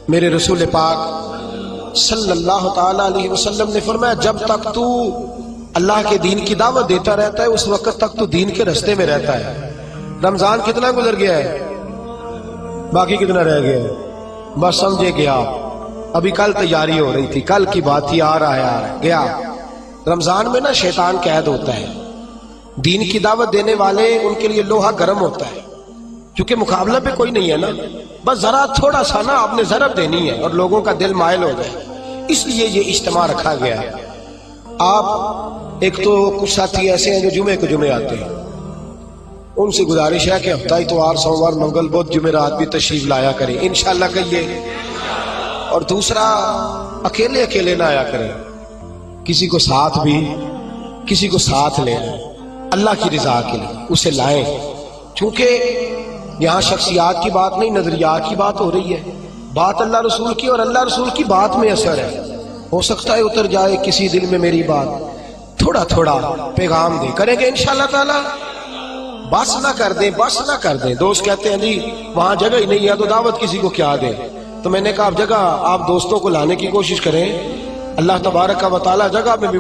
A: میرے رسول پاک صلی اللہ تعالی علیہ وسلم نے فرمایا جب تک تو اللہ کے دین کی دعوت دیتا رہتا ہے اس وقت تک تو دین کے رستے میں رہتا ہے۔ رمضان کتنا گزر گیا ہے، باقی کتنا رہ گیا ہے، بس سمجھے گیا، ابھی کل تیاری ہو رہی تھی، کل کی بات تھی، آ رہا ہے گیا۔ رمضان میں نا شیطان قید ہوتا ہے، دین کی دعوت دینے والے ان کے لیے لوہا گرم ہوتا ہے، کیونکہ مقابلہ پہ کوئی نہیں ہے نا، بس ذرا تھوڑا سا نا آپ نے ضرب دینی ہے اور لوگوں کا دل مائل ہو جائے، اس لیے یہ اجتماع رکھا گیا ہے۔ آپ ایک تو کچھ ساتھی ایسے ہیں جو جمعے کو جمعے آتے ہیں، ان سے گزارش ہے کہ ہفتہ اتوار سوموار منگل بدھ جمعرات بھی تشریف لایا کریں انشاءاللہ کہیے، اور دوسرا اکیلے اکیلے نہ آیا کریں، کسی کو ساتھ بھی، کسی کو ساتھ لیں، اللہ کی رضا کے لیے اسے لائیں، چونکہ یہاں شخصیات کی بات نہیں نظریات کی بات ہو رہی ہے۔ بات اللہ رسول کی اور اللہ رسول کی بات میں اثر ہے. ہو سکتا ہے اتر جائے کسی دل میں میری بات, تھوڑا تھوڑا پیغام دے کریں گے انشاءاللہ تعالی. بس نہ کر دیں, بس نہ کر دیں. دوست کہتے ہیں جی وہاں جگہ ہی نہیں ہے تو دعوت کسی کو کیا دیں. تو میں نے کہا اب جگہ آپ دوستوں کو لانے کی کوشش کریں, اللہ تبارک و تعالی جگہ میں بھی